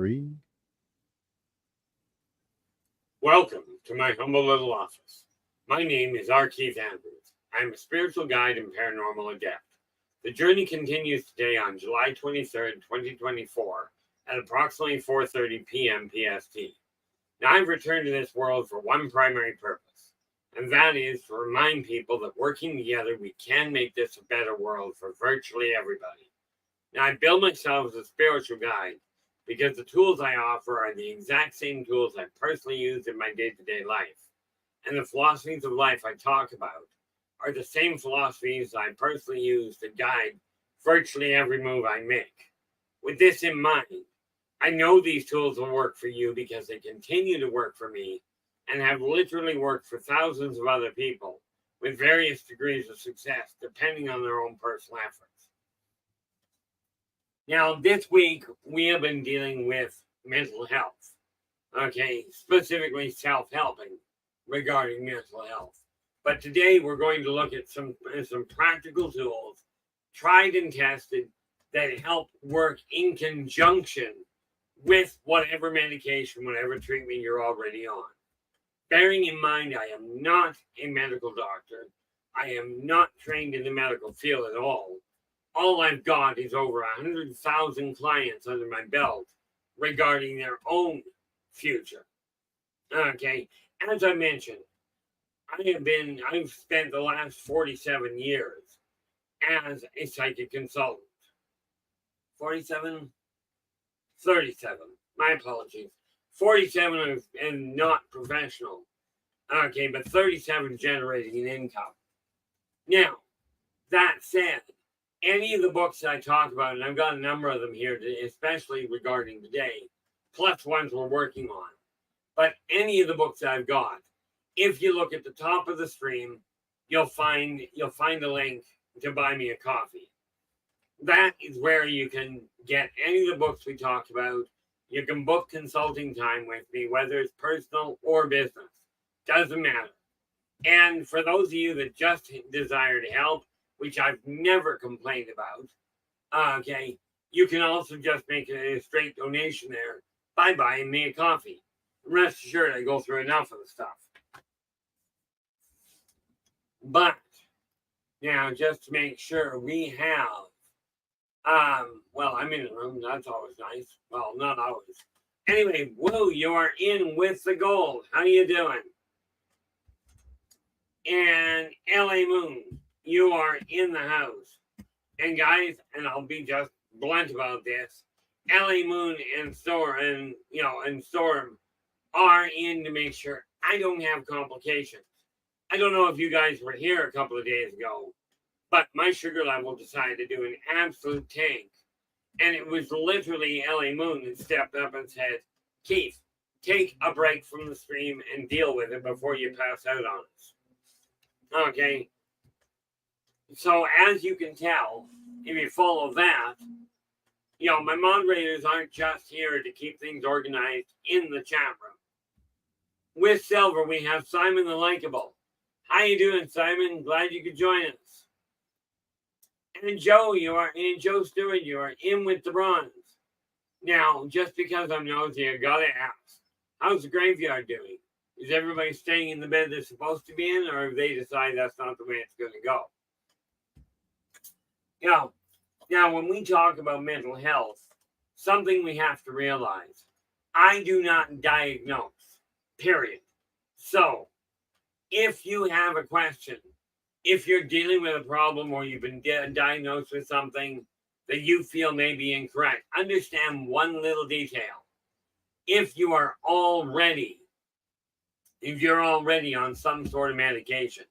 3. Welcome to my humble little office. My name is R. Keith Andrews. I am a spiritual guide and paranormal adept. The journey continues today on July 23rd, 2024 at approximately 4:30 p.m. PST. Now, I've returned to this world for one primary purpose, and that is to remind people that working together, we can make this a better world for virtually everybody. Now, I build myself as a spiritual guide because the tools I offer are the exact same tools I personally use in my day-to-day life. And the philosophies of life I talk about are the same philosophies I personally use to guide virtually every move I make. With this in mind, I know these tools will work for you because they continue to work for me and have literally worked for thousands of other people with various degrees of success depending on their own personal efforts. Now, this week, we have been dealing with mental health, specifically self-helping regarding mental health. But today, we're going to look at some practical tools, tried and tested, that help work in conjunction with whatever medication, whatever treatment you're already on. Bearing in mind, I am not a medical doctor. I am not trained in the medical field at all. All I've got is over 100,000 clients under my belt regarding their own future. Okay, as I mentioned, I've spent the last 47 years as a psychic consultant. 47? 37. My apologies. 47 and not professional. Okay, but 37 generating an income. Now, that said, any of the books I talk about, and I've got a number of them here, especially regarding today, plus ones we're working on. But any of the books I've got, if you look at the top of the stream, you'll find a link to buy me a coffee. That is where you can get any of the books we talked about. You can book consulting time with me, whether it's personal or business. Doesn't matter. And for those of you that just desire to help, which I've never complained about, you can also just make a straight donation there by buying me a coffee. Rest assured, I go through enough of the stuff. But now, just to make sure, we have, I'm in the room. That's always nice. Well, not always. Anyway, Woo, you are in with the gold. How you doing? And LA Moon, you are in the house. And guys, and I'll be just blunt about this, LA Moon and Storm are in to make sure I don't have complications. I don't know if you guys were here a couple of days ago, but my sugar level decided to do an absolute tank. And it was literally LA Moon that stepped up and said, Keith, take a break from the stream and deal with it before you pass out on us. Okay. So as you can tell, if you follow that, my moderators aren't just here to keep things organized in the chat room. With Silver, we have Simon the Likeable. How you doing, Simon? Glad you could join us. And Joe, Joe Stewart, you are in with the bronze. Now, just because I'm nosy, I gotta ask, how's the graveyard doing? Is everybody staying in the bed they're supposed to be in, or have they decided that's not the way it's going to go? Now, when we talk about mental health, something we have to realize, I do not diagnose, period. So, if you have a question, if you're dealing with a problem or you've been diagnosed with something that you feel may be incorrect, understand one little detail. If you're already on some sort of medication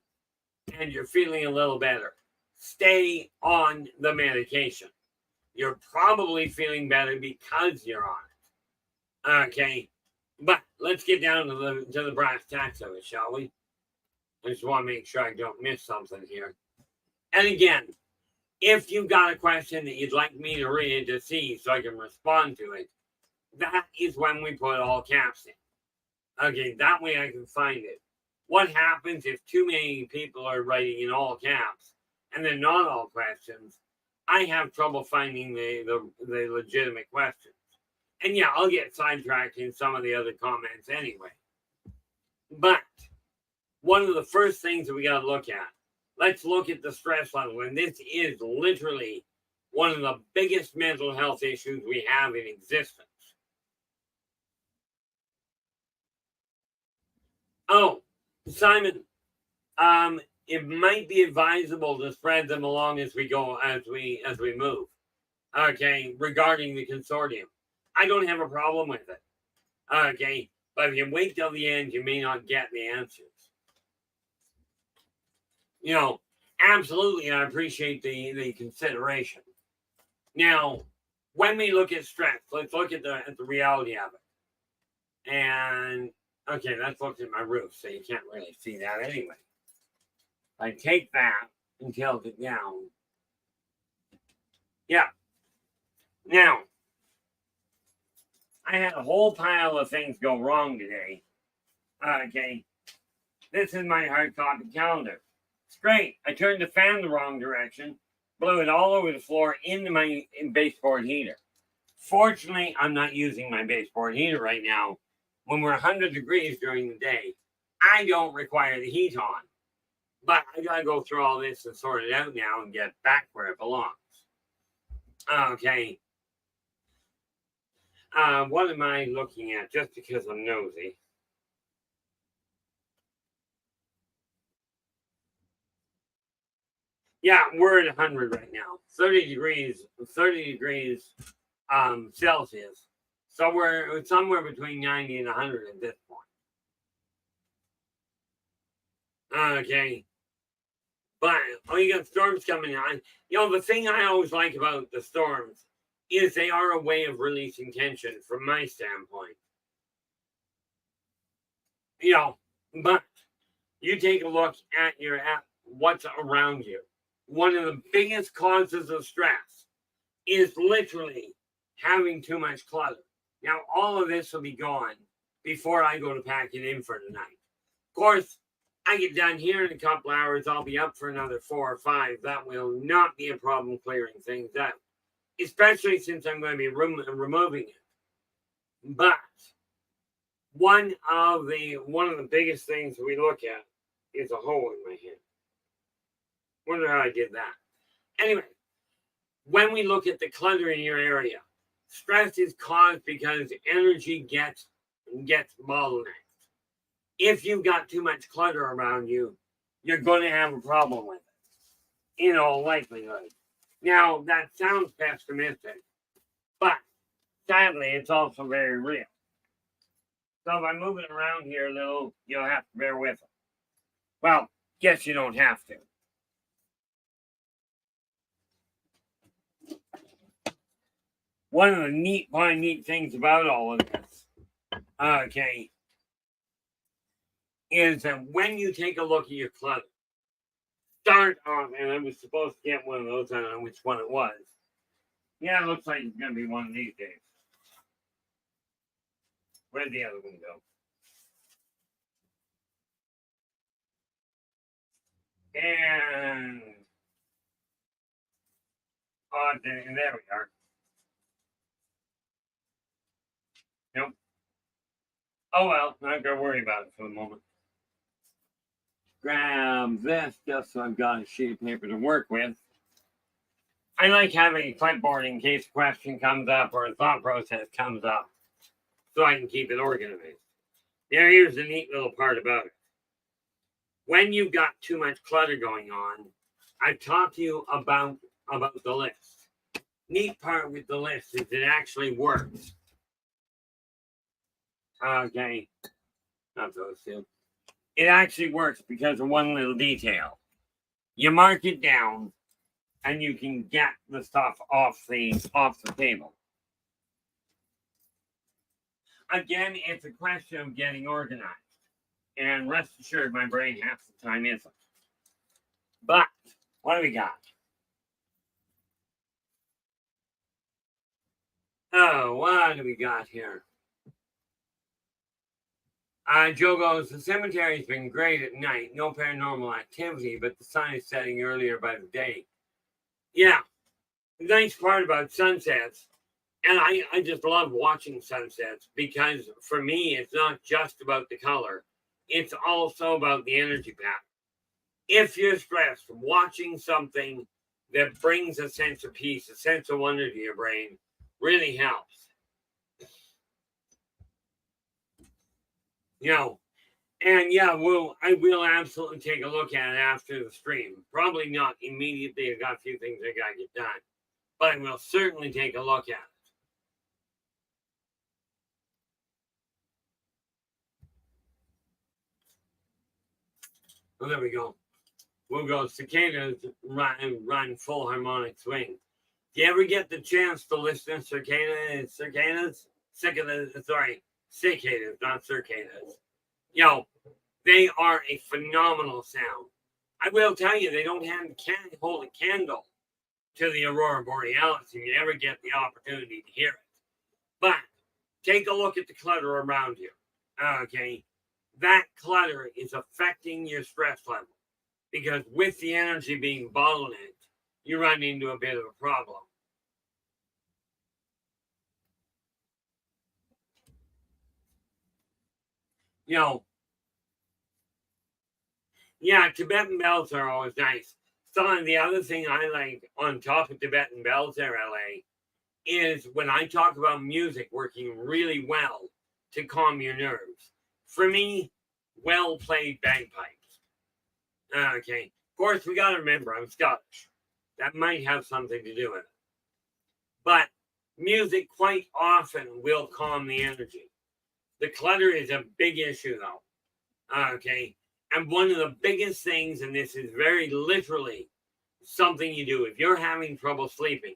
and you're feeling a little better, stay on the medication. You're probably feeling better because you're on it. Okay, but let's get down to the brass tacks of it, shall we? I just want to make sure I don't miss something here. And again, if you've got a question that you'd like me to read to see so I can respond to it, that is when we put all caps in. Okay, that way I can find it. What happens if too many people are writing in all caps and they're not all questions? I have trouble finding the legitimate questions. And yeah, I'll get sidetracked in some of the other comments anyway. But one of the first things that we got to look at, let's look at the stress level. And this is literally one of the biggest mental health issues we have in existence. Oh, Simon, it might be advisable to spread them along as we go, as we move. Okay, regarding the consortium, I don't have a problem with it. Okay, but if you wait till the end, you may not get the answers. You know, absolutely, I appreciate the consideration. Now, when we look at stress, let's look at the reality of it. And okay, that's looking at my roof, so you can't really see that anyway. I take that and tilt it down. Yeah. Now, I had a whole pile of things go wrong today. Okay. This is my hard copy calendar. Straight. I turned the fan the wrong direction, blew it all over the floor into my baseboard heater. Fortunately, I'm not using my baseboard heater right now. When we're 100 degrees during the day, I don't require the heat on. But I gotta go through all this and sort it out now and get back where it belongs. Okay. What am I looking at? Just because I'm nosy. Yeah, we're at 100 right now. 30 degrees Celsius. So we're somewhere between 90 and 100 at this point. Okay. But you got storms coming on. You know, the thing I always like about the storms is they are a way of releasing tension from my standpoint. You know, but you take a look at what's around you. One of the biggest causes of stress is literally having too much clutter. Now, all of this will be gone before I go to pack it in for tonight. Of course, I get done here in a couple hours. I'll be up for another 4 or 5. That will not be a problem clearing things out, especially since I'm going to be removing it. But one of the biggest things we look at is a hole in my hand. Wonder how I did that. Anyway, when we look at the clutter in your area, stress is caused because energy gets bottlenecked. If you've got too much clutter around you, you're going to have a problem with it, in all likelihood. Now, that sounds pessimistic, but sadly, it's also very real. So if I'm moving around here a little, you'll have to bear with it. Well, guess you don't have to. One of the neat things about all of this, okay, is that when you take a look at your clutter, start off, and I was supposed to get one of those, I don't know which one it was. Yeah, it looks like it's going to be one of these days. Where'd the other one go? And there we are. Nope. Oh well, not gonna worry about it for the moment. Grab this just so I've got a sheet of paper to work with. I like having a clipboard in case a question comes up or a thought process comes up, so I can keep it organized. Here's the neat little part about it. When you've got too much clutter going on, I've talked to you about the list. Neat part with the list is it actually works. Okay, not those two. It actually works because of one little detail. You mark it down, and you can get the stuff off the table. Again, it's a question of getting organized. And rest assured, my brain half the time isn't. But, what do we got? Oh, what do we got here? Joe goes, the cemetery's been great at night. No paranormal activity, but the sun is setting earlier by the day. Yeah. The nice part about sunsets And I just love watching sunsets because for me, it's not just about the color. It's also about the energy pack. If you're stressed, watching something that brings a sense of peace, a sense of wonder to your brain really helps. You know, and yeah, I will absolutely take a look at it after the stream. Probably not immediately. I got a few things I gotta get done, but I will certainly take a look at it. Well, there we go. We'll go cicadas run full harmonic swing. Do you ever get the chance to listen to cicadas, not cicadas. You know, they are a phenomenal sound. I will tell you, they don't hold a candle to the aurora borealis if you ever get the opportunity to hear it. But take a look at the clutter around you. Okay, that clutter is affecting your stress level because with the energy being bottlenecked, you run into a bit of a problem. You know, yeah, Tibetan bells are always nice. So the other thing I like on top of Tibetan bells there, LA, is when I talk about music working really well to calm your nerves. For me, well played bagpipes. Okay. Of course, we got to remember I'm Scottish. That might have something to do with it. But music quite often will calm the energy. The clutter is a big issue, though. Okay. And one of the biggest things, and this is very literally something you do if you're having trouble sleeping,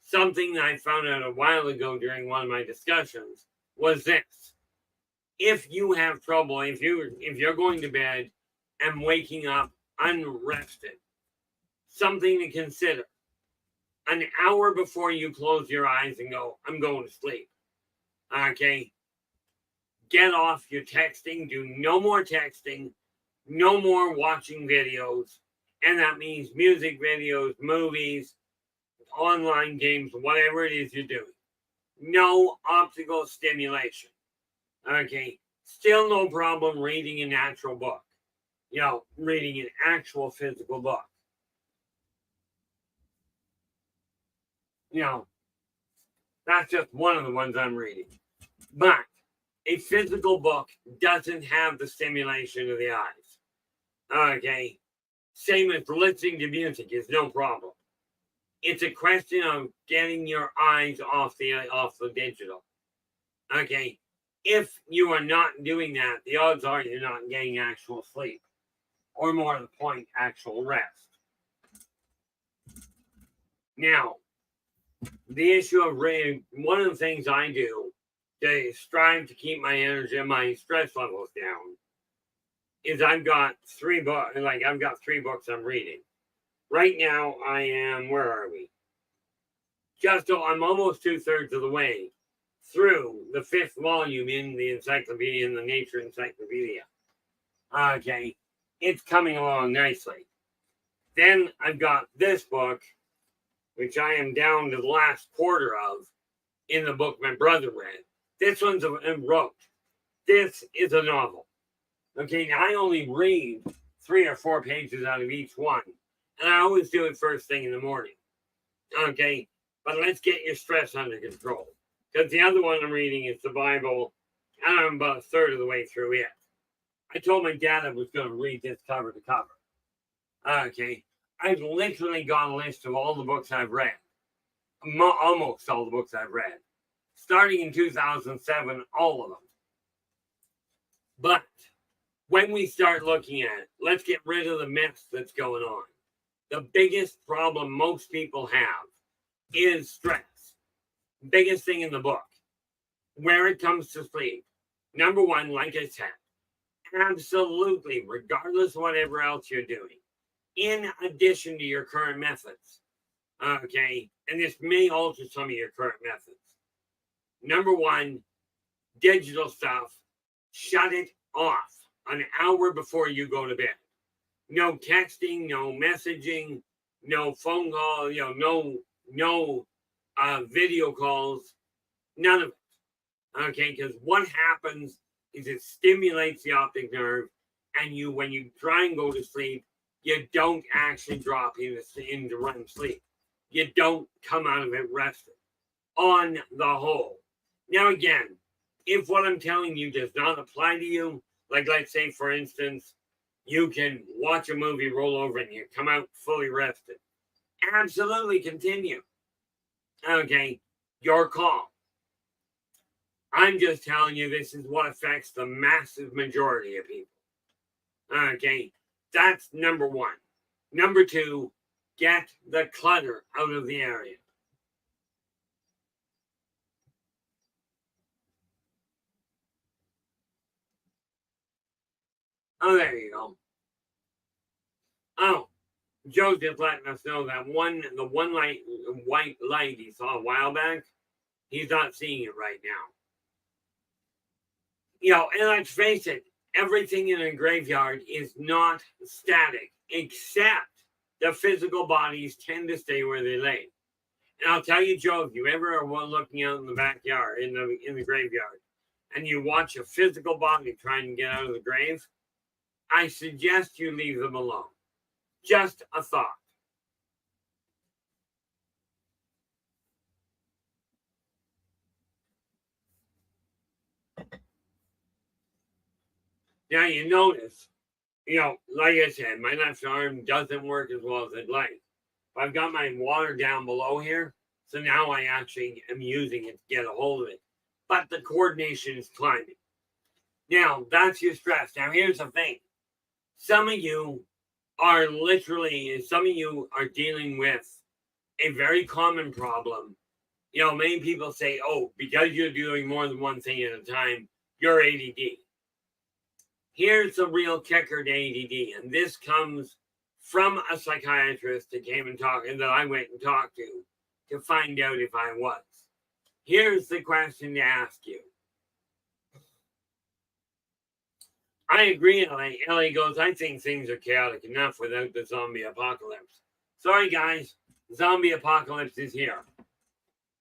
something that I found out a while ago during one of my discussions was this. If you have trouble, if you're going to bed and waking up unrested, something to consider. An hour before you close your eyes and go, I'm going to sleep. Okay. Get off your texting. Do no more texting. No more watching videos. And that means music videos, movies, online games, whatever it is you're doing. No optical stimulation. Okay. Still no problem reading an actual book. You know, reading an actual physical book. You know, that's just one of the ones I'm reading. But a physical book doesn't have the stimulation of the eyes. Okay. Same as listening to music is no problem. It's a question of getting your eyes off the digital. Okay. If you are not doing that, the odds are you're not getting actual sleep. Or more to the point, actual rest. Now, the issue of reading, one of the things I do to strive to keep my energy and my stress levels down is I've got 3 books. I've got 3 books I'm reading. Right now, I am, where are we? I'm almost 2/3 of the way through the 5th volume in the encyclopedia, in the Nature Encyclopedia. Okay, it's coming along nicely. Then I've got this book, which I am down to the last quarter of in the book my brother read. This one's wrote. This is a novel. Okay, now I only read 3 or 4 pages out of each one. And I always do it first thing in the morning. Okay, but let's get your stress under control. Because the other one I'm reading is the Bible, and I'm about 1/3 of the way through it. I told my dad I was going to read this cover to cover. Okay, I've literally got a list of all the books I've read. Almost all the books I've read. Starting in 2007, all of them. But when we start looking at it, let's get rid of the myths that's going on. The biggest problem most people have is stress. Biggest thing in the book. Where it comes to sleep. Number one, like I said, absolutely, regardless of whatever else you're doing, in addition to your current methods, okay, and this may alter some of your current methods. Number one, digital stuff, shut it off an hour before you go to bed. No texting, no messaging, no phone call, no video calls, none of it. Okay, because what happens is it stimulates the optic nerve, and when you try and go to sleep, you don't actually drop into REM sleep. You don't come out of it rested on the whole. Now, again, if what I'm telling you does not apply to you, like let's say, for instance, you can watch a movie, roll over, and you come out fully rested. Absolutely continue. Okay, your call. I'm just telling you this is what affects the massive majority of people. Okay, that's number one. Number two, get the clutter out of the area. Oh, there you go. Oh, Joe's just letting us know that the one white light he saw a while back, he's not seeing it right now. And let's face it, everything in a graveyard is not static, except the physical bodies tend to stay where they lay. And I'll tell you, Joe, if you ever are looking out in the backyard, in the graveyard, and you watch a physical body trying to get out of the grave, I suggest you leave them alone. Just a thought. Now you notice, like I said, my left arm doesn't work as well as I'd like. I've got my water down below here, so now I actually am using it to get a hold of it. But the coordination is climbing. Now, that's your stress. Now, here's the thing. Some of you are dealing with a very common problem. Many people say, oh, because you're doing more than one thing at a time, you're ADD. Here's the real kicker to ADD, and this comes from a psychiatrist that came and talked, and that I went and talked to find out if I was. Here's the question to ask you. I agree, Ellie. Ellie goes, I think things are chaotic enough without the zombie apocalypse. Sorry, guys. Zombie apocalypse is here.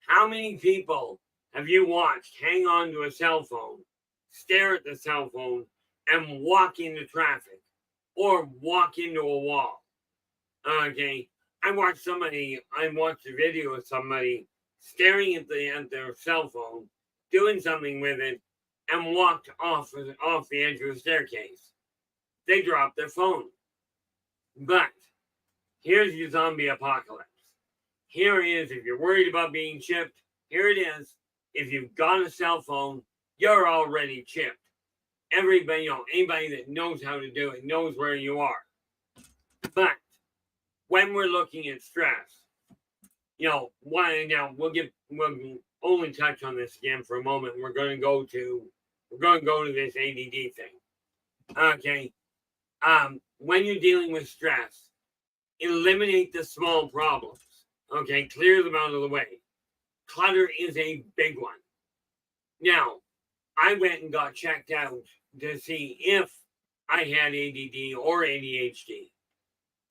How many people have you watched hang on to a cell phone, stare at the cell phone, and walk into traffic or walk into a wall? Okay. I watched a video of somebody staring at their cell phone, doing something with it, and walked off the edge of the staircase. They dropped their phone. But here's your zombie apocalypse. Here it is. If you're worried about being chipped, here it is. If you've got a cell phone, you're already chipped. Everybody, anybody that knows how to do it knows where you are. But when we're looking at stress, we'll only touch on this again for a moment. We're going to go to this ADD thing. Okay. When you're dealing with stress, eliminate the small problems. Okay, clear them out of the way. Clutter is a big one. Now, I went and got checked out to see if I had ADD or ADHD.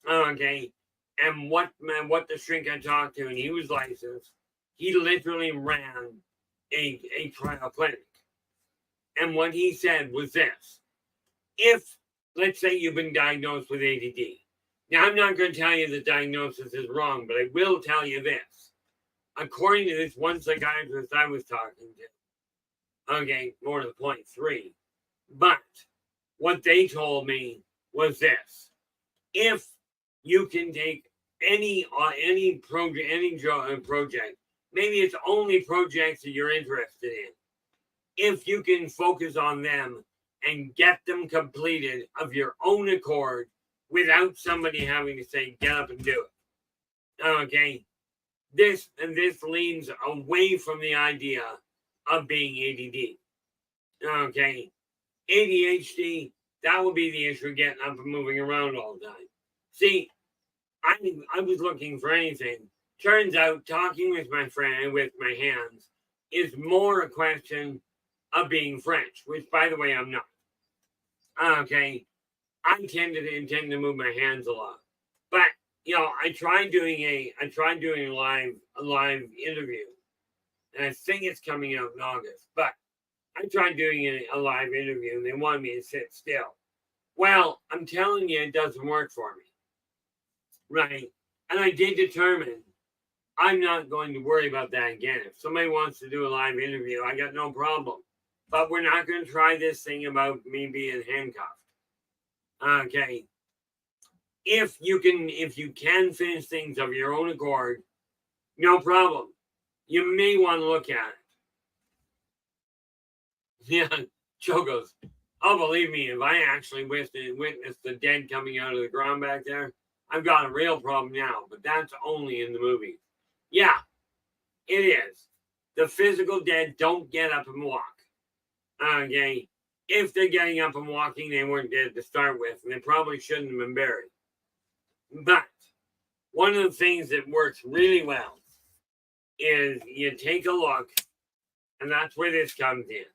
Okay, and what the shrink I talked to, and he was licensed, he literally ran a trial clinic. And what he said was this: if, let's say, you've been diagnosed with ADD. Now, I'm not going to tell you the diagnosis is wrong, but I will tell you this. According to this one psychiatrist I was talking to, okay, more to the point, 3. But what they told me was this: if you can take any project, maybe it's only projects that you're interested in, if you can focus on them and get them completed of your own accord without somebody having to say, get up and do it. Okay. This leans away from the idea of being ADD. Okay. ADHD, that would be the issue, getting up and moving around all the time. See, I was looking for anything. Turns out talking with my friend with my hands is more a question of being French, which, by the way, I'm not. Okay. I intend to move my hands a lot. But I tried doing a live interview, and I think it's coming out in August. But I tried doing a live interview, and they wanted me to sit still. Well, I'm telling you, it doesn't work for me, right? And I did determine I'm not going to worry about that again. If somebody wants to do a live interview, I got no problem. But we're not going to try this thing about me being handcuffed. Okay. If you can finish things of your own accord, no problem. You may want to look at it. Yeah, Joe goes, oh, believe me, if I actually witnessed the dead coming out of the ground back there, I've got a real problem now. But that's only in the movies. Yeah, it is. The physical dead don't get up and walk. Okay. If they're getting up and walking, they weren't dead to start with, and they probably shouldn't have been buried. But one of the things that works really well is you take a look, and that's where this comes in.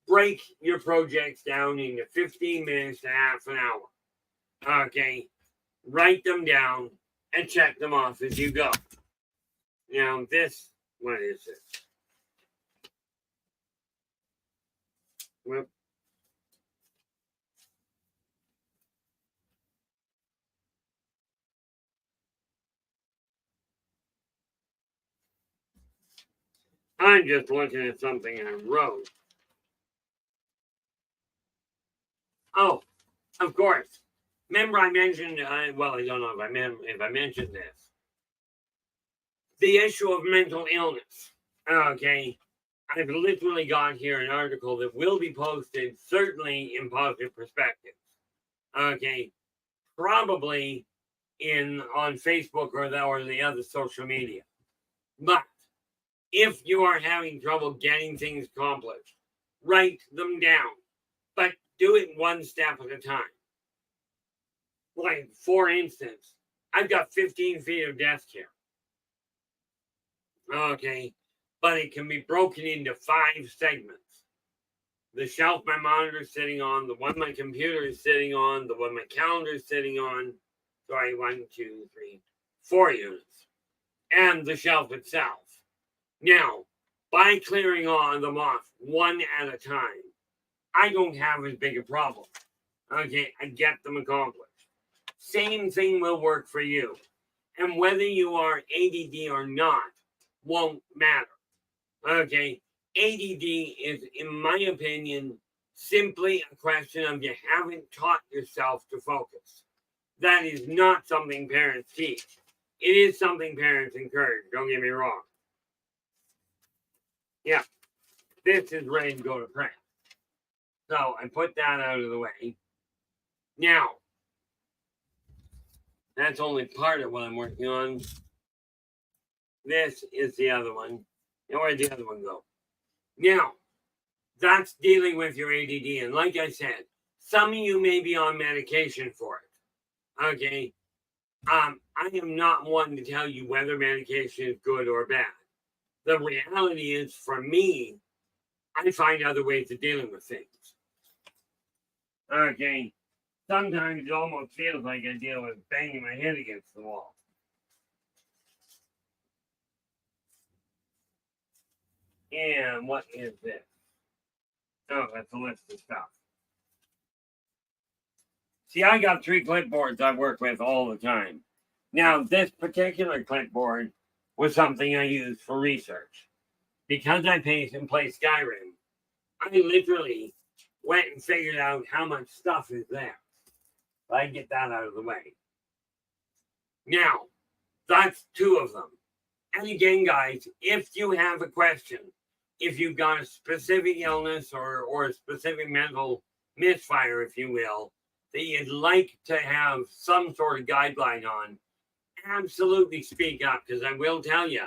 Break your projects down into 15 minutes to half an hour. Okay. Write them down and check them off as you go. Now, what is it? Well, I'm just looking at something I wrote. Oh, of course. Remember I mentioned, I don't know if I mentioned this. The issue of mental illness. Okay. I've literally got here an article that will be posted, certainly in Positive Perspectives. Okay. Probably on Facebook or the other social media. But if you are having trouble getting things accomplished, write them down. But do it one step at a time. Like, for instance, I've got 15 feet of desk here. Okay. But it can be broken into 5 segments. The shelf my monitor is sitting on, the one my computer is sitting on, the one my calendar is sitting on. Sorry, 1, 2, 3, 4 units. And the shelf itself. Now, by clearing them off one at a time, I don't have as big a problem. Okay, I get them accomplished. Same thing will work for you. And whether you are ADD or not won't matter. Okay, ADD is, in my opinion, simply a question of you haven't taught yourself to focus. That is not something parents teach. It is something parents encourage, don't get me wrong. Yeah, this is ready to go to print. So I put that out of the way. Now, that's only part of what I'm working on. This is the other one. And where'd the other one go? Now, that's dealing with your ADD. And like I said, some of you may be on medication for it. Okay. I am not one to tell you whether medication is good or bad. The reality is, for me, I find other ways of dealing with things. Okay. Sometimes it almost feels like I deal with banging my head against the wall. And what is this? Oh, that's a list of stuff. See, I got 3 clipboards I work with all the time. Now, this particular clipboard was something I used for research. Because I play Skyrim, I literally went and figured out how much stuff is there. I get that out of the way. Now, that's 2 of them. And again, guys, if you have a question, if you've got a specific illness or a specific mental misfire, if you will, that you'd like to have some sort of guideline on, absolutely speak up, because I will tell you,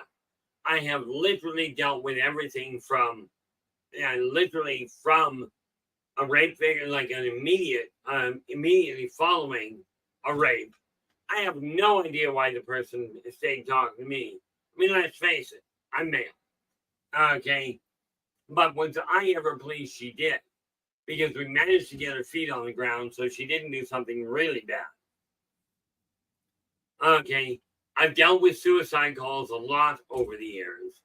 I have literally dealt with everything from a rape victim, like an immediately following a rape. I have no idea why the person stayed talking to me. I mean, let's face it, I'm male. Okay. But was I ever pleased she did? Because we managed to get her feet on the ground so she didn't do something really bad. Okay. I've dealt with suicide calls a lot over the years.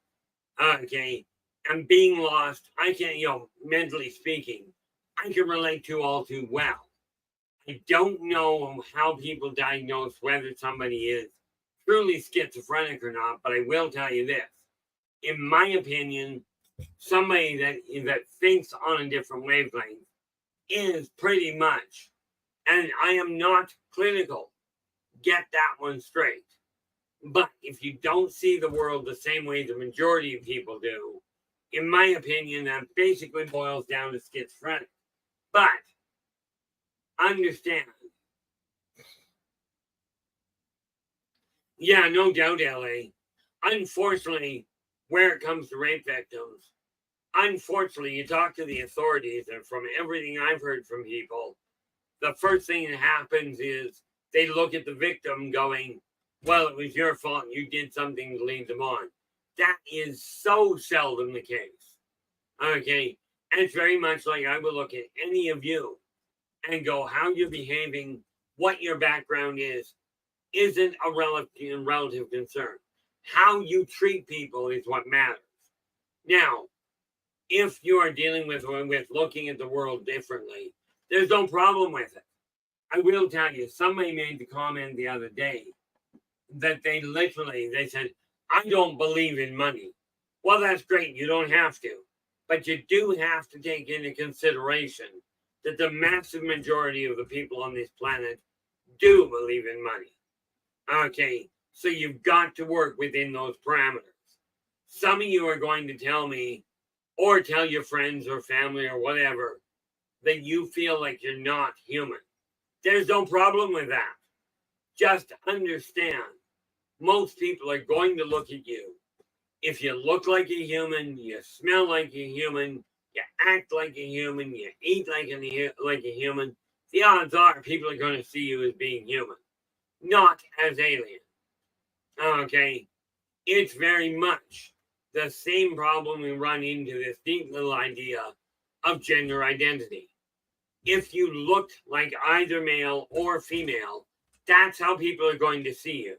Okay. And being lost, I can, mentally speaking, I can relate to all too well. I don't know how people diagnose whether somebody is truly schizophrenic or not, but I will tell you this. In my opinion, somebody that thinks on a different wavelength is pretty much, and I am not clinical, get that one straight. But if you don't see the world the same way the majority of people do, in my opinion, that basically boils down to schizophrenic. But understand, yeah, no doubt, LA. Unfortunately, where it comes to rape victims, unfortunately, you talk to the authorities, and from everything I've heard from people, the first thing that happens is they look at the victim going, well, it was your fault. You did something to lead them on. That is so seldom the case. Okay. And it's very much like I would look at any of you and go, how you're behaving, what your background is, isn't a relative concern. How you treat people is what matters. Now, if you are dealing with looking at the world differently, there's no problem with it. I will tell you, somebody made the comment the other day that they said, I don't believe in money. Well, that's great. You don't have to. But you do have to take into consideration that the massive majority of the people on this planet do believe in money. Okay, so you've got to work within those parameters. Some of you are going to tell me, or tell your friends or family or whatever, that you feel like you're not human. There's no problem with that. Just understand, most people are going to look at you. If you look like a human, you smell like a human, you act like a human, you eat like a human, the odds are people are going to see you as being human, not as alien. Okay? It's very much the same problem we run into, this neat little idea of gender identity. If you look like either male or female, that's how people are going to see you.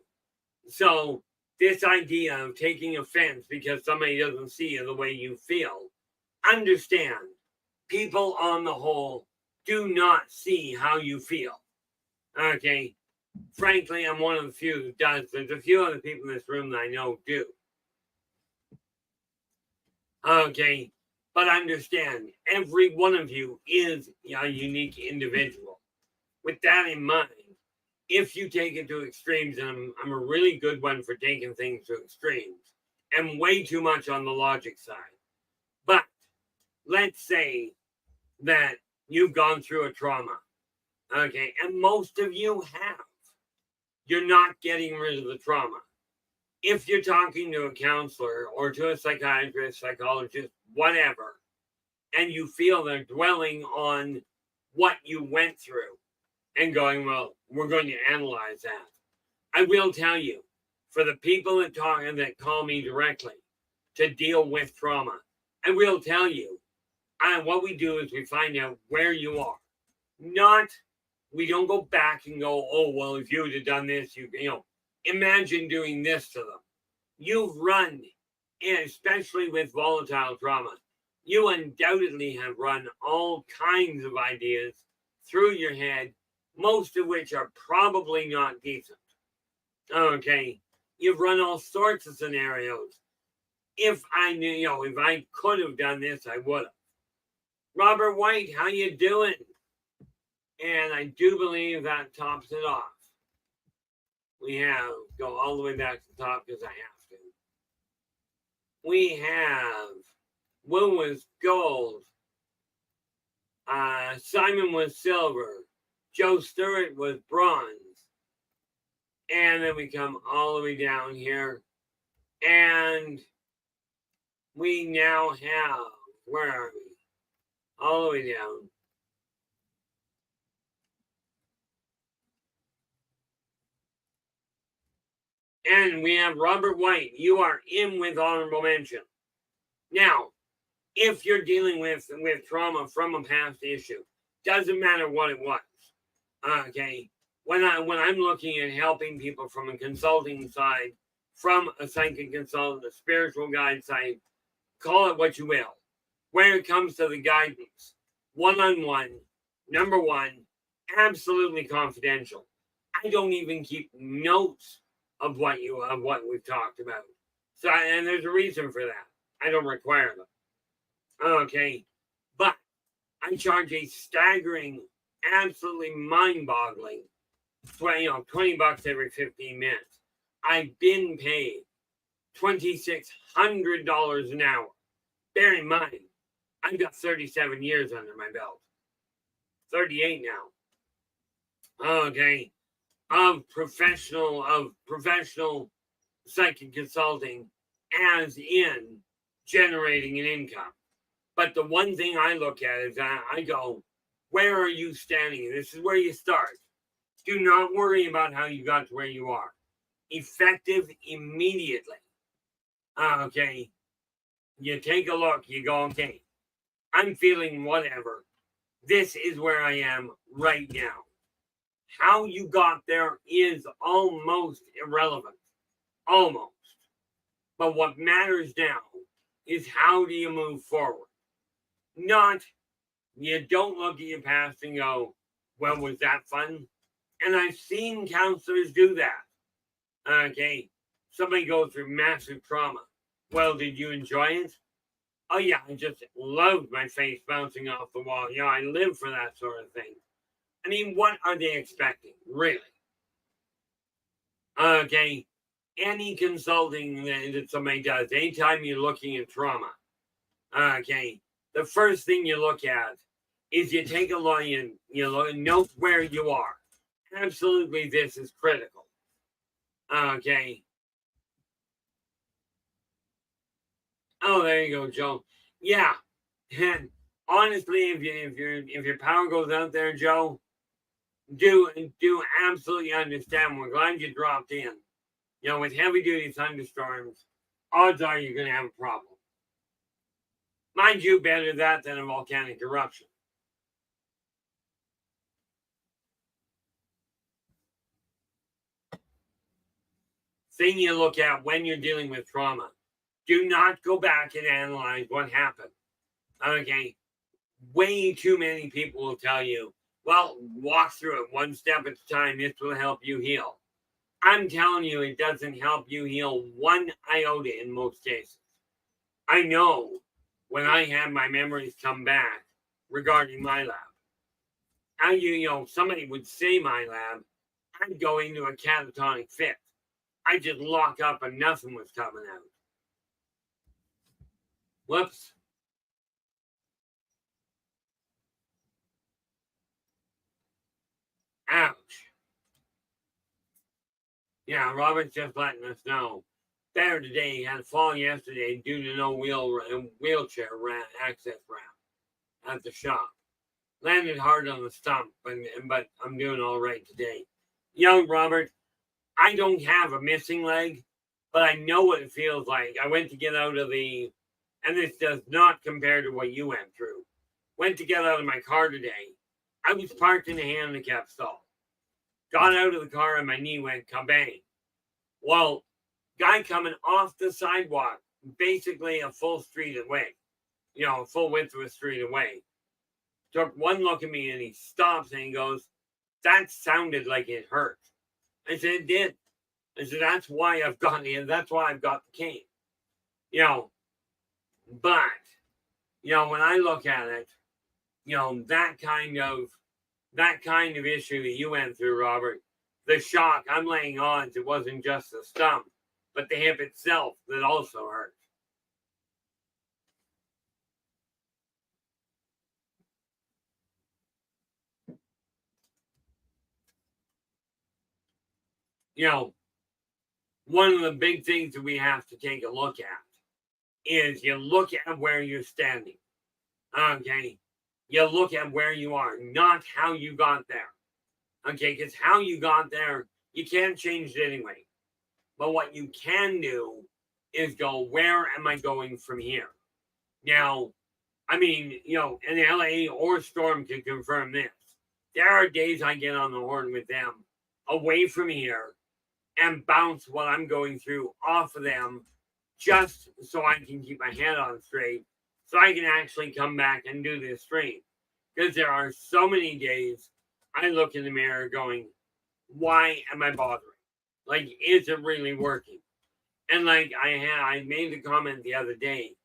So this idea of taking offense because somebody doesn't see you the way you feel, understand, people on the whole do not see how you feel. Okay? Frankly, I'm one of the few who does. There's a few other people in this room that I know do. Okay? But understand, every one of you is a unique individual. With that in mind, if you take it to extremes, and I'm a really good one for taking things to extremes, and way too much on the logic side. But let's say that you've gone through a trauma, okay, and most of you have. You're not getting rid of the trauma. If you're talking to a counselor or to a psychiatrist, psychologist, whatever, and you feel they're dwelling on what you went through and going, well, we're going to analyze that. I will tell you, for the people that call me directly to deal with trauma, I will tell you, what we do is we find out where you are. We don't go back and go, oh, well, if you would have done this, imagine doing this to them. You've run, and especially with volatile trauma, you undoubtedly have run all kinds of ideas through your head, most of which are probably not decent. Okay, you've run all sorts of scenarios. If I knew, if I could have done this, I would have. Robert White, how you doing? And I do believe that tops it off. We have, go all the way back to the top because I have to. We have, Will was gold. Simon was silver. Joe Stewart was bronze. And then we come all the way down here. And we now have, where are we? All the way down. And we have Robert White. You are in with honorable mention. Now, if you're dealing with trauma from a past issue, doesn't matter what it was. Okay. when I'm looking at helping people from a consulting side, from a psychic consultant, a spiritual guide side, call it what you will. When it comes to the guidance, one-on-one, number one, absolutely confidential. I don't even keep notes of what we've talked about. So, and there's a reason for that. I don't require them. Okay, but I charge a staggering, absolutely mind-boggling, $20 every 15 minutes. I've been paid $2,600 an hour. Bear in mind, I've got 37 years under my belt. 38 now. Okay, of professional psychic consulting, as in generating an income. But the one thing I look at is I go, where are you standing? This is where you start. Do not worry about how you got to where you are. Effective immediately. Okay. You take a look, you go, okay, I'm feeling whatever. This is where I am right now. How you got there is almost irrelevant. Almost. But what matters now is how do you move forward? Not, you don't look at your past and go, well, was that fun? And I've seen counselors do that. Okay. Somebody goes through massive trauma. Well, did you enjoy it? Oh, yeah, I just loved my face bouncing off the wall. Yeah, I live for that sort of thing. I mean, what are they expecting, really? Okay, any consulting that somebody does, anytime you're looking at trauma, okay, the first thing you look at is you take a look and you note where you are. Absolutely, this is critical. Okay. Oh, there you go, Joe. Yeah, and honestly, if your power goes out there, Joe, do absolutely understand. We're glad you dropped in. With heavy duty thunderstorms, odds are you're going to have a problem. Mind you, better that than a volcanic eruption. Thing you look at when you're dealing with trauma. Do not go back and analyze what happened. Okay. Way too many people will tell you, well, walk through it one step at a time. This will help you heal. I'm telling you, it doesn't help you heal one iota in most cases. I know when I have my memories come back regarding my lab. Somebody would say my lab, I'd go into a catatonic fit. I just lock up and nothing was coming out. Whoops. Ouch. Yeah, Robert's just letting us know. Better today, he had a fall yesterday due to no wheelchair access ramp at the shop. Landed hard on the stump, but I'm doing all right today. Young Robert, I don't have a missing leg, but I know what it feels like. I went to get out of and this does not compare to what you went through. Went to get out of my car today. I was parked in a handicap stall. Got out of the car and my knee went kabang. Well, guy coming off the sidewalk, basically a full street away, full width of a street away, took one look at me and he stops and he goes, that sounded like it hurt. I said, it did. I said, that's why I've got the cane. But, when I look at it, that kind of issue that you went through, Robert, the shock, I'm laying odds it wasn't just the stump, but the hip itself that also hurt. One of the big things that we have to take a look at is you look at where you're standing. Okay. You look at where you are, not how you got there. Okay, because how you got there, you can't change it anyway. But what you can do is go, where am I going from here? Now, I mean, an LA or Storm can confirm this. There are days I get on the horn with them away from here and bounce what I'm going through off of them just so I can keep my head on straight, so I can actually come back and do this stream. Because there are so many days I look in the mirror going, why am I bothering? Like, is it really working? And like I made the comment the other day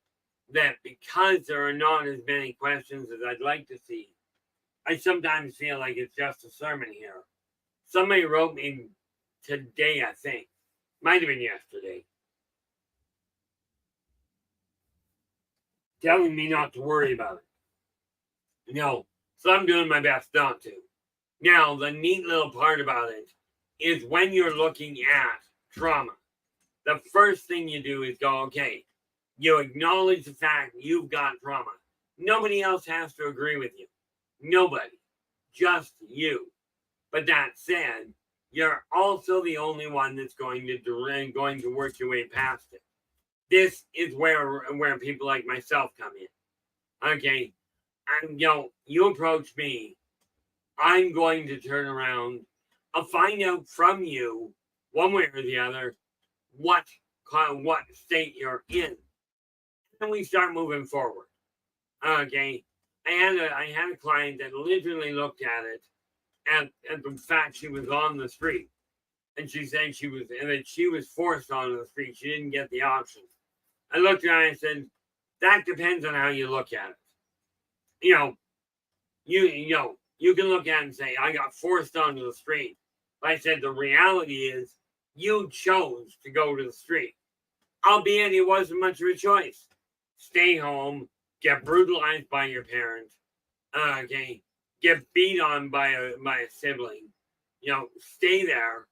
that because there are not as many questions as I'd like to see, I sometimes feel like it's just a sermon here. Somebody wrote me today, I think. Might have been yesterday. Telling me not to worry about it. So I'm doing my best not to. Now, the neat little part about it is when you're looking at trauma, the first thing you do is go, okay, you acknowledge the fact you've got trauma. Nobody else has to agree with you. Nobody. Just you. But that said, you're also the only one that's going to work your way past it. This is where people like myself come in. Okay? And, you approach me. I'm going to turn around. I'll find out from you, one way or the other, what state you're in. And we start moving forward. Okay? I had a client that literally looked at it, and the fact she was on the street. And she said she was forced onto the street. She didn't get the option. I looked at her and I said, that depends on how you look at it. You can look at it and say, I got forced onto the street. But I said, the reality is you chose to go to the street. Albeit it wasn't much of a choice. Stay home, get brutalized by your parent, okay, get beat on by a sibling, stay there,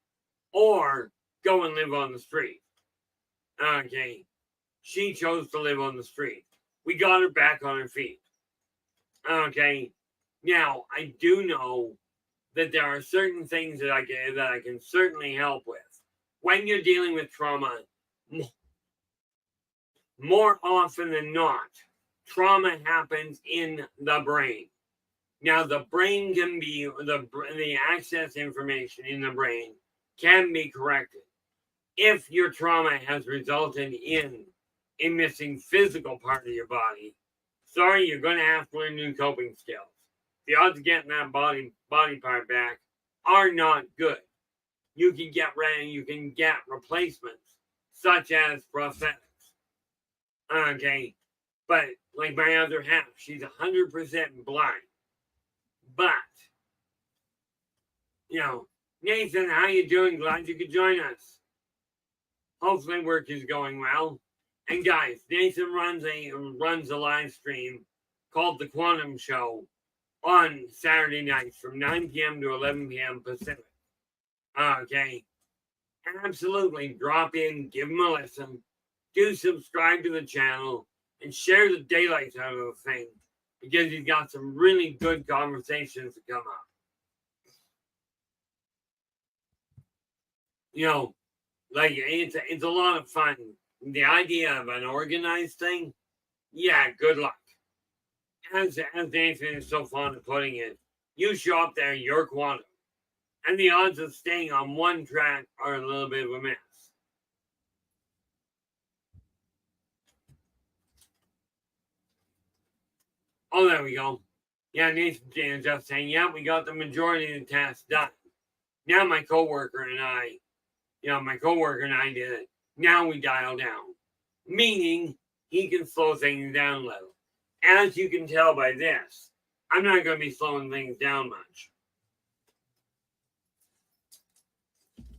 or go and live on the street. Okay. She chose to live on the street. We got her back on her feet. Okay. Now, I do know that there are certain things that I can certainly help with. When you're dealing with trauma, more often than not, trauma happens in the brain. Now, the brain can be, the access information in the brain can be corrected. If your trauma has resulted in a missing physical part of your body, sorry, you're going to have to learn new coping skills. The odds of getting that body part back are not good. You can get replacements, such as prosthetics. Okay, but like my other half, she's 100% blind. But, Nathan, how you doing? Glad you could join us. Hopefully work is going well. And guys, Nathan runs a live stream called The Quantum Show on Saturday nights from 9 p.m. to 11 p.m. Pacific. Okay. Absolutely. Drop in, give him a listen. Do subscribe to the channel and share the daylights out of the thing, because he's got some really good conversations to come up. Like it's a lot of fun. The idea of an organized thing, yeah, good luck. As Nathan is so fond of putting it, you show up there, you're quantum. And the odds of staying on one track are a little bit of a mess. Oh, there we go. Yeah, Nathan just saying, yeah, we got the majority of the tasks done. Now my coworker and I did it. Now we dial down. Meaning he can slow things down a little. As you can tell by this, I'm not going to be slowing things down much.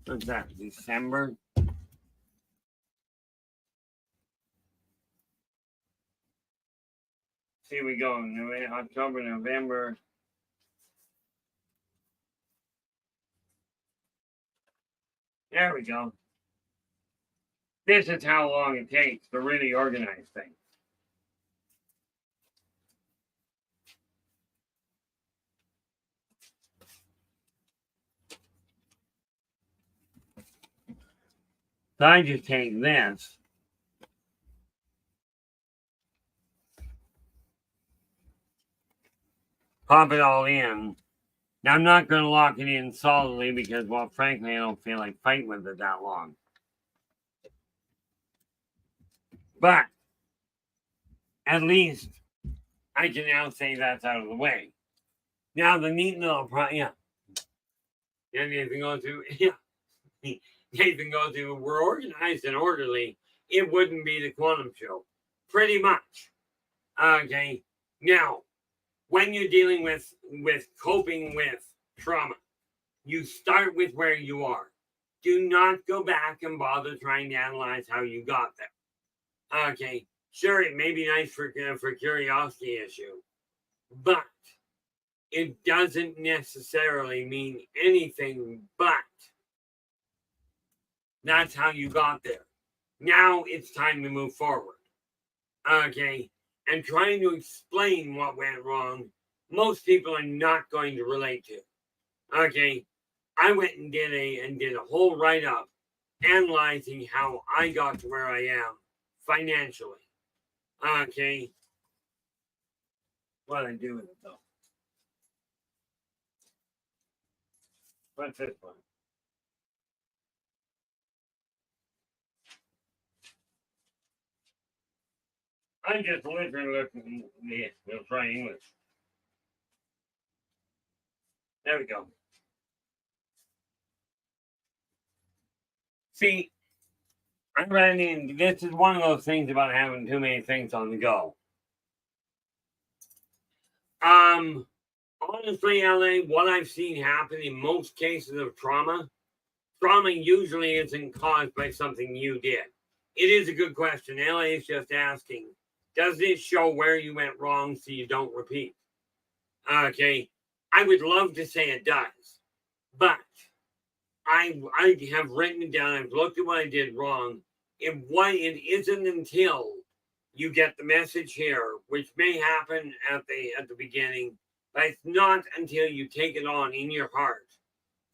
What's that, December? See, we go October, November. There we go. This is how long it takes to really organize things. So I just take this. Pop it all in. Now, I'm not going to lock it in solidly because, well, frankly, I don't feel like fighting with it that long. But at least I can now say that's out of the way. Now, the neat little yeah. Nathan goes through, yeah. Nathan goes through, we're organized and orderly. It wouldn't be the quantum show. Pretty much. Okay. Now, when you're dealing with coping with trauma, you start with where you are. Do not go back and bother trying to analyze how you got there. Okay. Sure, it may be nice for curiosity issue, but it doesn't necessarily mean anything but that's how you got there. Now it's time to move forward. Okay. And trying to explain what went wrong, most people are not going to relate to. Okay. I went and did a whole write-up analyzing how I got to where I am financially. Okay. What do I do with it though? What's this one? I'm just literally looking at this. We'll try English. There we go. See, I'm running. This is one of those things about having too many things on the go. Honestly, LA, what I've seen happen in most cases of trauma usually isn't caused by something you did. It is a good question. LA is just asking, does this show where you went wrong so you don't repeat? Okay. I would love to say it does, but I have written it down. I've looked at what I did wrong. It isn't until you get the message here, which may happen at the beginning, but it's not until you take it on in your heart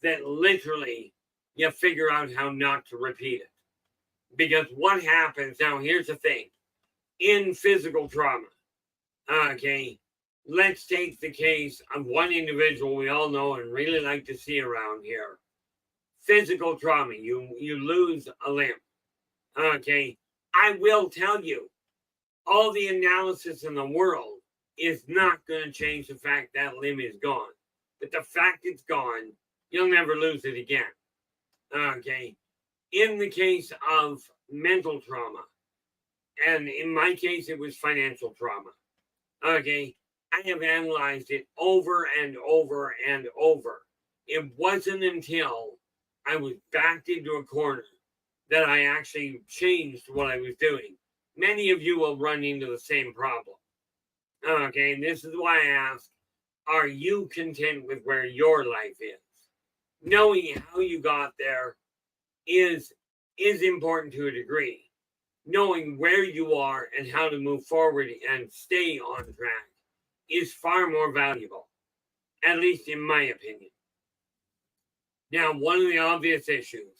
that literally you figure out how not to repeat it. Because what happens now, here's the thing. In physical trauma, okay, let's take the case of one individual we all know and really like to see around here. Physical trauma, you lose a limb. Okay, I will tell you, all the analysis in the world is not going to change the fact that limb is gone. But the fact it's gone, you'll never lose it again. Okay, in the case of mental trauma, and in my case, it was financial trauma. Okay, I have analyzed it over and over and over. It wasn't until I was backed into a corner that I actually changed what I was doing. Many of you will run into the same problem. Okay, and this is why I ask, are you content with where your life is? Knowing how you got there is important to a degree. Knowing where you are and how to move forward and stay on track is far more valuable, at least in my opinion. Now, one of the obvious issues,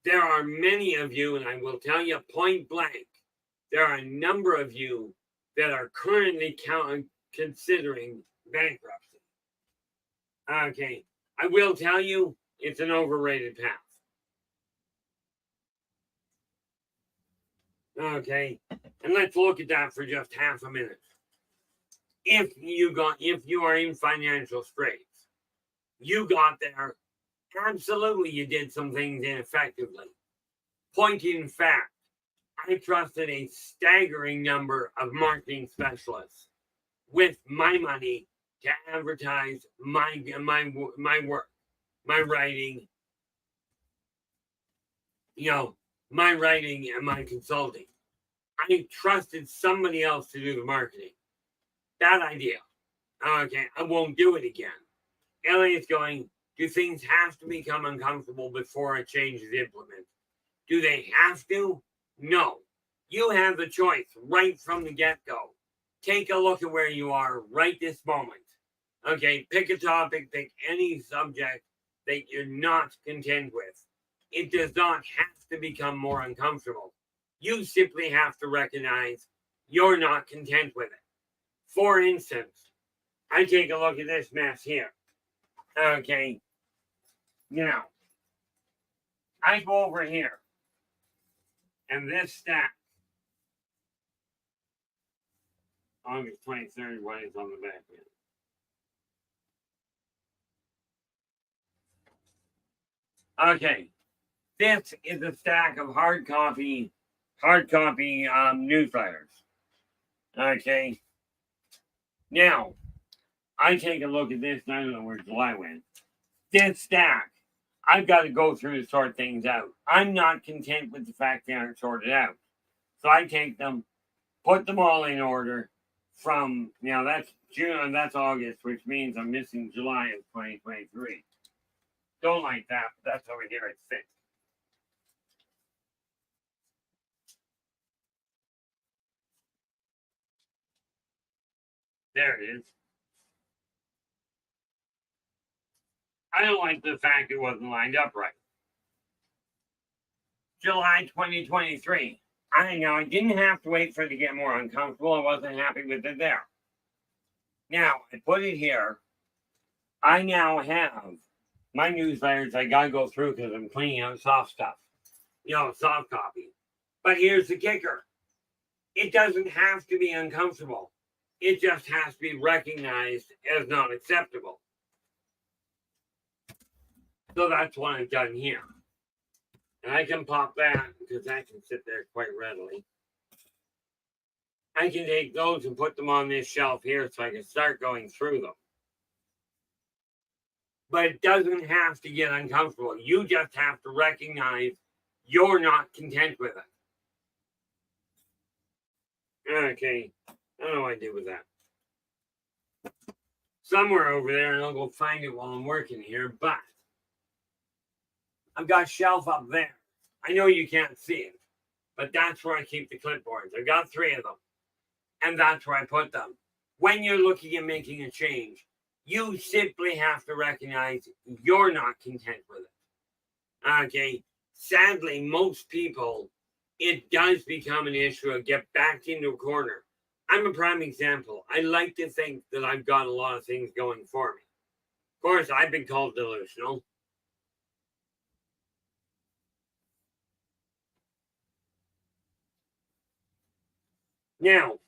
there are many of you, and I will tell you point blank, there are a number of you that are currently considering bankruptcy. Okay, I will tell you, it's an overrated path. Okay, and let's look at that for just half a minute. If you are in financial straits, you got there. Absolutely, you did some things ineffectively. Point in fact, I trusted a staggering number of marketing specialists with my money to advertise my work, my writing, my writing and my consulting. I trusted somebody else to do the marketing. Bad idea. Okay, I won't do it again. Elliot's going, do things have to become uncomfortable before a change is implemented? Do they have to? No. You have the choice right from the get-go. Take a look at where you are right this moment. Okay, pick a topic, pick any subject that you're not content with. It does not have to become more uncomfortable. You simply have to recognize you're not content with it. For instance, I take a look at this mess here. Okay. Now, I go over here, and this stack, August 23rd, what is on the back end? Okay, this is a stack of hard copy newsletters. Okay, now I take a look at this, and I don't know where July went. This stack, I've got to go through to sort things out. I'm not content with the fact they aren't sorted out, so I take them, put them all in order. From now, that's June and that's August, which means I'm missing July of 2023. Don't like that, but that's over here at 6. There it is. I don't like the fact it wasn't lined up right. July 2023. I didn't have to wait for it to get more uncomfortable. I wasn't happy with it there. Now, I put it here. I now have my newsletters I got to go through because I'm cleaning out soft stuff. Soft copy. But here's the kicker. It doesn't have to be uncomfortable. It just has to be recognized as not acceptable. So that's what I've done here. And I can pop that because that can sit there quite readily. I can take those and put them on this shelf here so I can start going through them. But it doesn't have to get uncomfortable. You just have to recognize you're not content with it. Okay, I don't know what I did with that. Somewhere over there, and I'll go find it while I'm working here, but I've got a shelf up there. I know you can't see it, but that's where I keep the clipboards. I've got 3 of them, and that's where I put them. When you're looking at making a change, you simply have to recognize you're not content with it. Okay, sadly, most people, it does become an issue of get backed into a corner. I'm a prime example. I like to think that I've got a lot of things going for me. Of course, I've been called delusional. Now,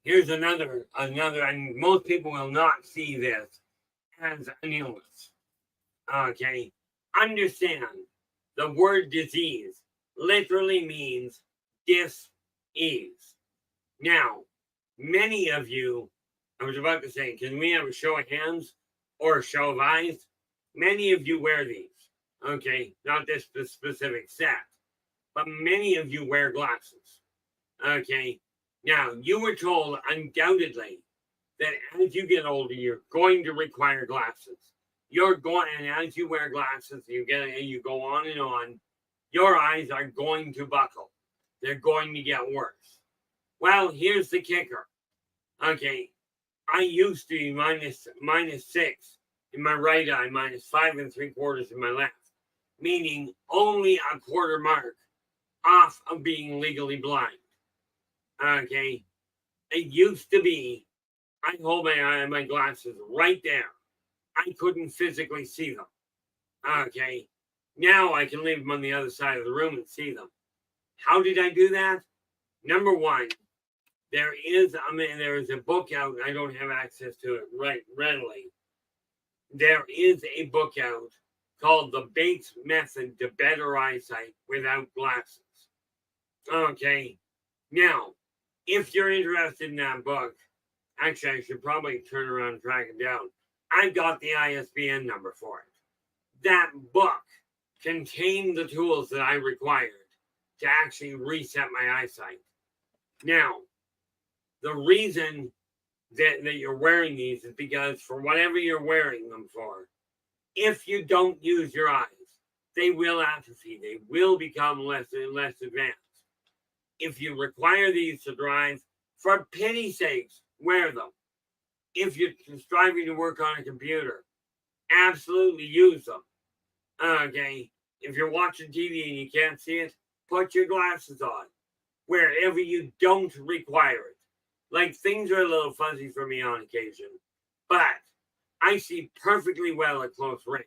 here's another, and most people will not see this as an illness. Okay, understand the word disease literally means dis-ease. Now, many of you, I was about to say, can we have a show of hands or a show of eyes? Many of you wear these. Okay, not this specific set, but many of you wear glasses. Okay, now you were told undoubtedly that as you get older, you're going to require glasses. And as you wear glasses, you go on and on, your eyes are going to buckle. They're going to get worse. Well, here's the kicker. Okay, I used to be minus 6 in my right eye, minus 5 3/4 in my left, meaning only a quarter mark off of being legally blind. Okay, it used to be I hold my glasses right there. I couldn't physically see them. Okay, now I can leave them on the other side of the room and see them. How did I do that? Number one, there is a book out. I don't have access to it readily. There is a book out called The Bates Method to Better Eyesight Without Glasses. Okay, now, if you're interested in that book, actually, I should probably turn around and track it down. I've got the ISBN number for it. That book contained the tools that I required to actually reset my eyesight. Now, the reason that you're wearing these is because for whatever you're wearing them for, if you don't use your eyes, they will atrophy. They will become less and less advanced. If you require these to drive, for pity's sakes, wear them. If you're striving to work on a computer, absolutely use them. Okay, if you're watching TV and you can't see it, put your glasses on. Wherever you don't require it. Like, things are a little fuzzy for me on occasion, but I see perfectly well at close range.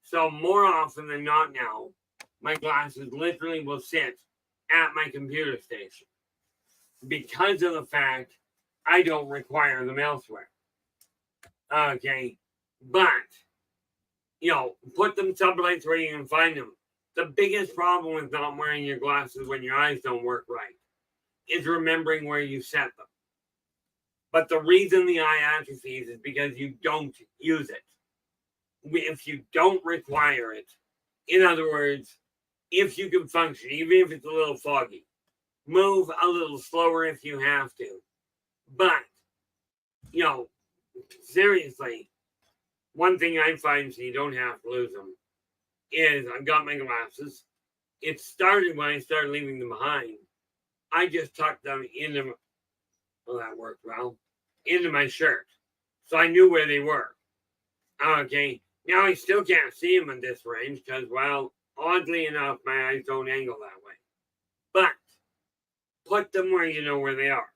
So more often than not now, my glasses literally will sit at my computer station because of the fact I don't require them elsewhere. Okay, but put them someplace where you can find them. The biggest problem with not wearing your glasses when your eyes don't work right is remembering where you set them. But the reason the eye atrophies is because you don't use it. If you don't require it, in other words, if you can function, even if it's a little foggy, move a little slower if you have to. But, seriously, one thing I find so you don't have to lose them is I've got my glasses. It started when I started leaving them behind. I just tucked them into, that worked well, into my shirt. So I knew where they were. Okay, now I still can't see them in this range because, well, oddly enough, my eyes don't angle that way. But put them where you know where they are.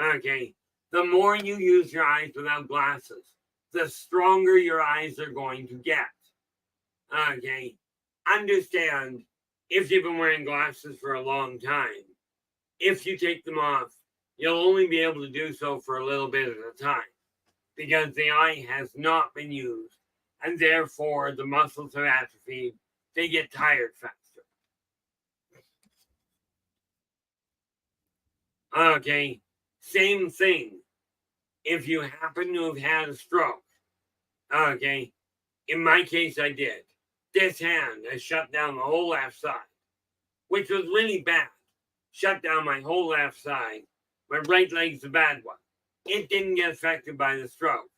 Okay, the more you use your eyes without glasses, the stronger your eyes are going to get. Okay, understand if you've been wearing glasses for a long time, if you take them off, you'll only be able to do so for a little bit at a time because the eye has not been used and therefore the muscles have atrophied. They get tired faster. Okay, same thing if you happen to have had a stroke. Okay, in my case, I did. This hand has shut down the whole left side, which was really bad. Shut down my whole left side. My right leg's the bad one. It didn't get affected by the stroke.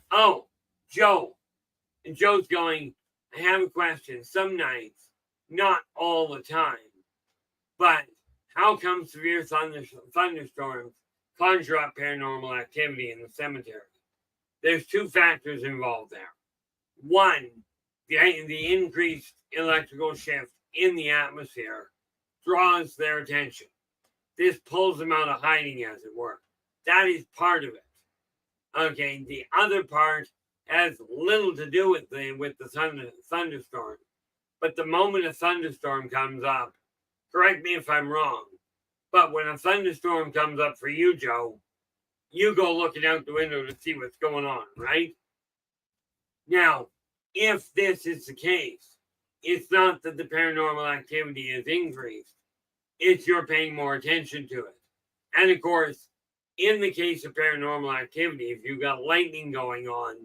Oh, Joe. And Joe's going, I have a question. Some nights, not all the time, but how come severe thunderstorms conjure up paranormal activity in the cemetery? There's two factors involved there. One, the increased electrical shift in the atmosphere draws their attention. This pulls them out of hiding, as it were. That is part of it. Okay, the other part has little to do with the thunderstorm. But the moment a thunderstorm comes up, correct me if I'm wrong, but when a thunderstorm comes up for you, Joe, you go looking out the window to see what's going on, right? Now, if this is the case, it's not that the paranormal activity is increased. It's you're paying more attention to it. And of course, in the case of paranormal activity, if you've got lightning going on,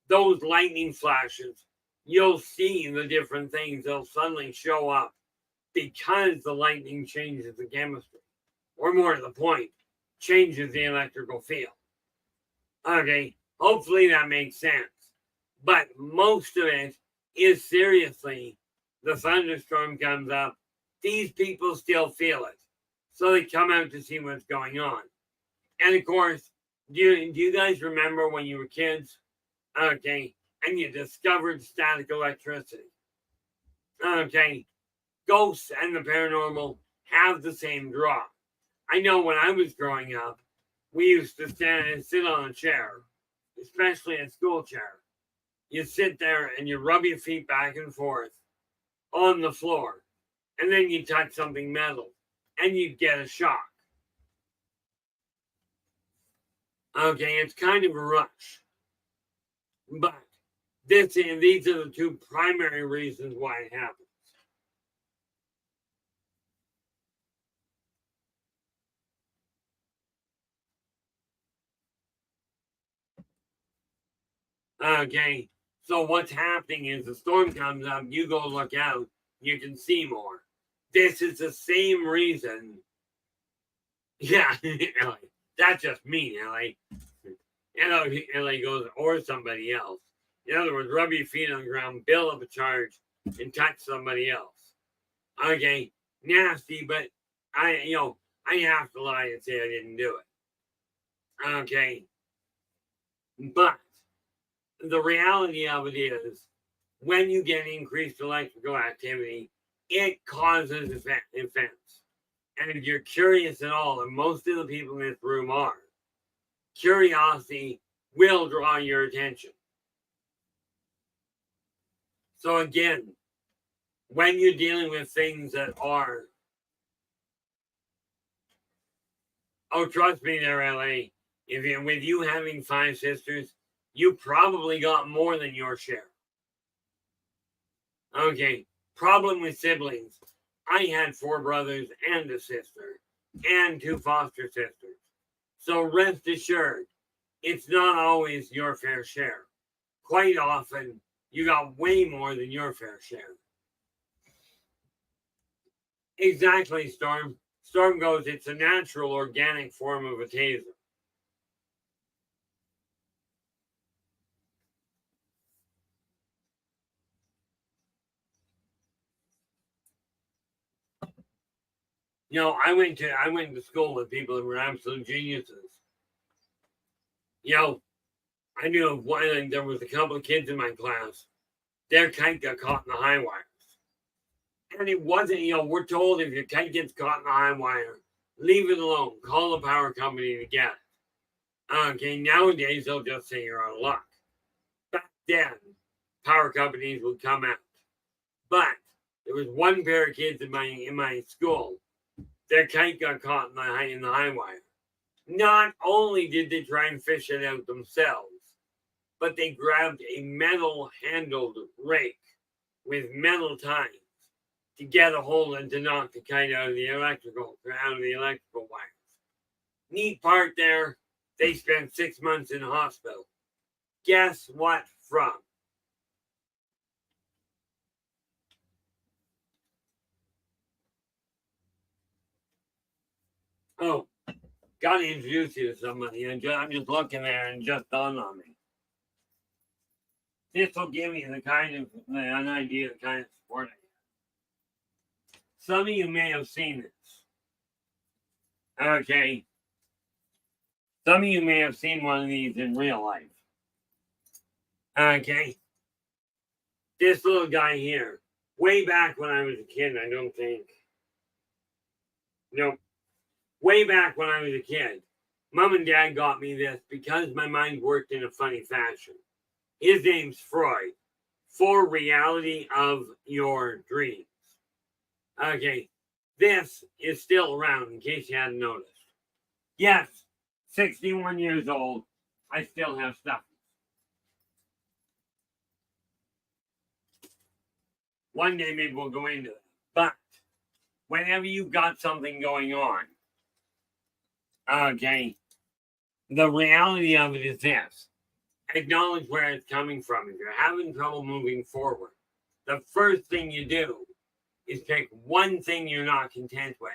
those lightning flashes, you'll see the different things. They'll suddenly show up because the lightning changes the chemistry. Or more to the point, changes the electrical field. Okay, hopefully that makes sense. But most of it is seriously, the thunderstorm comes up, these people still feel it. So they come out to see what's going on. And of course, do you guys remember when you were kids? Okay, and you discovered static electricity. Okay, ghosts and the paranormal have the same draw. I know when I was growing up, we used to stand and sit on a chair, especially a school chair. You sit there and you rub your feet back and forth on the floor, and then you touch something metal, and you get a shock. Okay, it's kind of a rush. But these are the two primary reasons why it happens. Okay, so what's happening is the storm comes up, you go look out, you can see more. This is the same reason. Yeah, Ellie, that's just me, Ellie. Ellie goes, or somebody else. In other words, rub your feet on the ground, bill up a charge, and touch somebody else. Okay, nasty, but I have to lie and say I didn't do it. Okay, but the reality of it is, when you get increased electrical activity, it causes events. And if you're curious at all, and most of the people in this room are, curiosity will draw your attention. So again, when you're dealing with things that are, oh, trust me there, LA, with you having 5 sisters, you probably got more than your share. Okay, problem with siblings. I had 4 brothers and a sister and 2 foster sisters. So rest assured, it's not always your fair share. Quite often, you got way more than your fair share. Exactly, Storm. Storm goes, it's a natural, organic form of a taser. You know, I went to school with people that were absolute geniuses. You know, I knew of one, there was a couple of kids in my class. Their kite got caught in the high wires. And it wasn't, you know, we're told if your kite gets caught in the high wire, leave it alone. Call the power company to get it. Okay, nowadays they'll just say you're out of luck. Back then, power companies would come out. But there was one pair of kids in my school. Their kite got caught in the high wire. Not only did they try and fish it out themselves, but they grabbed a metal-handled rake with metal tines to get a hold and to knock the kite out of the electrical wires. Neat part there, they spent 6 months in the hospital. Guess what from? Oh, gotta introduce you to somebody. I'm just looking there and just dawned on me. This will give you an idea of the kind of support I have. Some of you may have seen this. Okay. Some of you may have seen one of these in real life. Okay. This little guy here, way back when I was a kid, I don't think. Nope. Way back when I was a kid, Mom and Dad got me this because my mind worked in a funny fashion. His name's Freud, for reality of your dreams. Okay, this is still around in case you hadn't noticed. Yes, 61 years old, I still have stuff. One day maybe we'll go into it. But whenever you got something going on, okay, the reality of it is this. Acknowledge where it's coming from. If you're having trouble moving forward, the first thing you do is pick one thing you're not content with.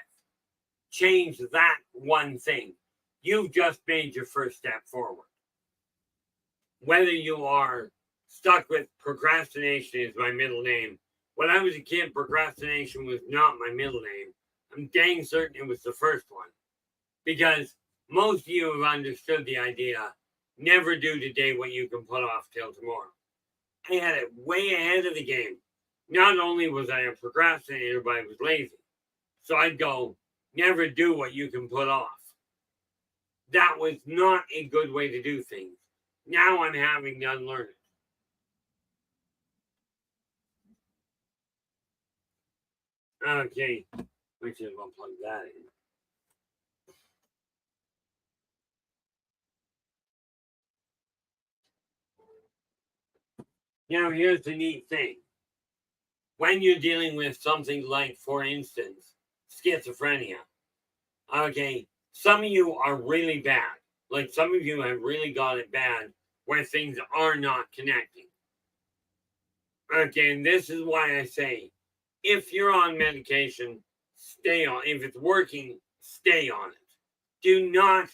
Change that one thing. You've just made your first step forward. Whether you are stuck with procrastination is my middle name. When I was a kid, procrastination was not my middle name. I'm dang certain it was the first one. Because most of you have understood the idea, never do today what you can put off till tomorrow. I had it way ahead of the game. Not only was I a procrastinator, but I was lazy. So I'd go, never do what you can put off. That was not a good way to do things. Now I'm having to unlearn it. Okay, we should plug that in. Now, here's the neat thing. When you're dealing with something like, for instance, schizophrenia, okay, some of you are really bad. Like some of you have really got it bad where things are not connecting. Okay, and this is why I say, if you're on medication, stay on. If it's working, stay on it. Do not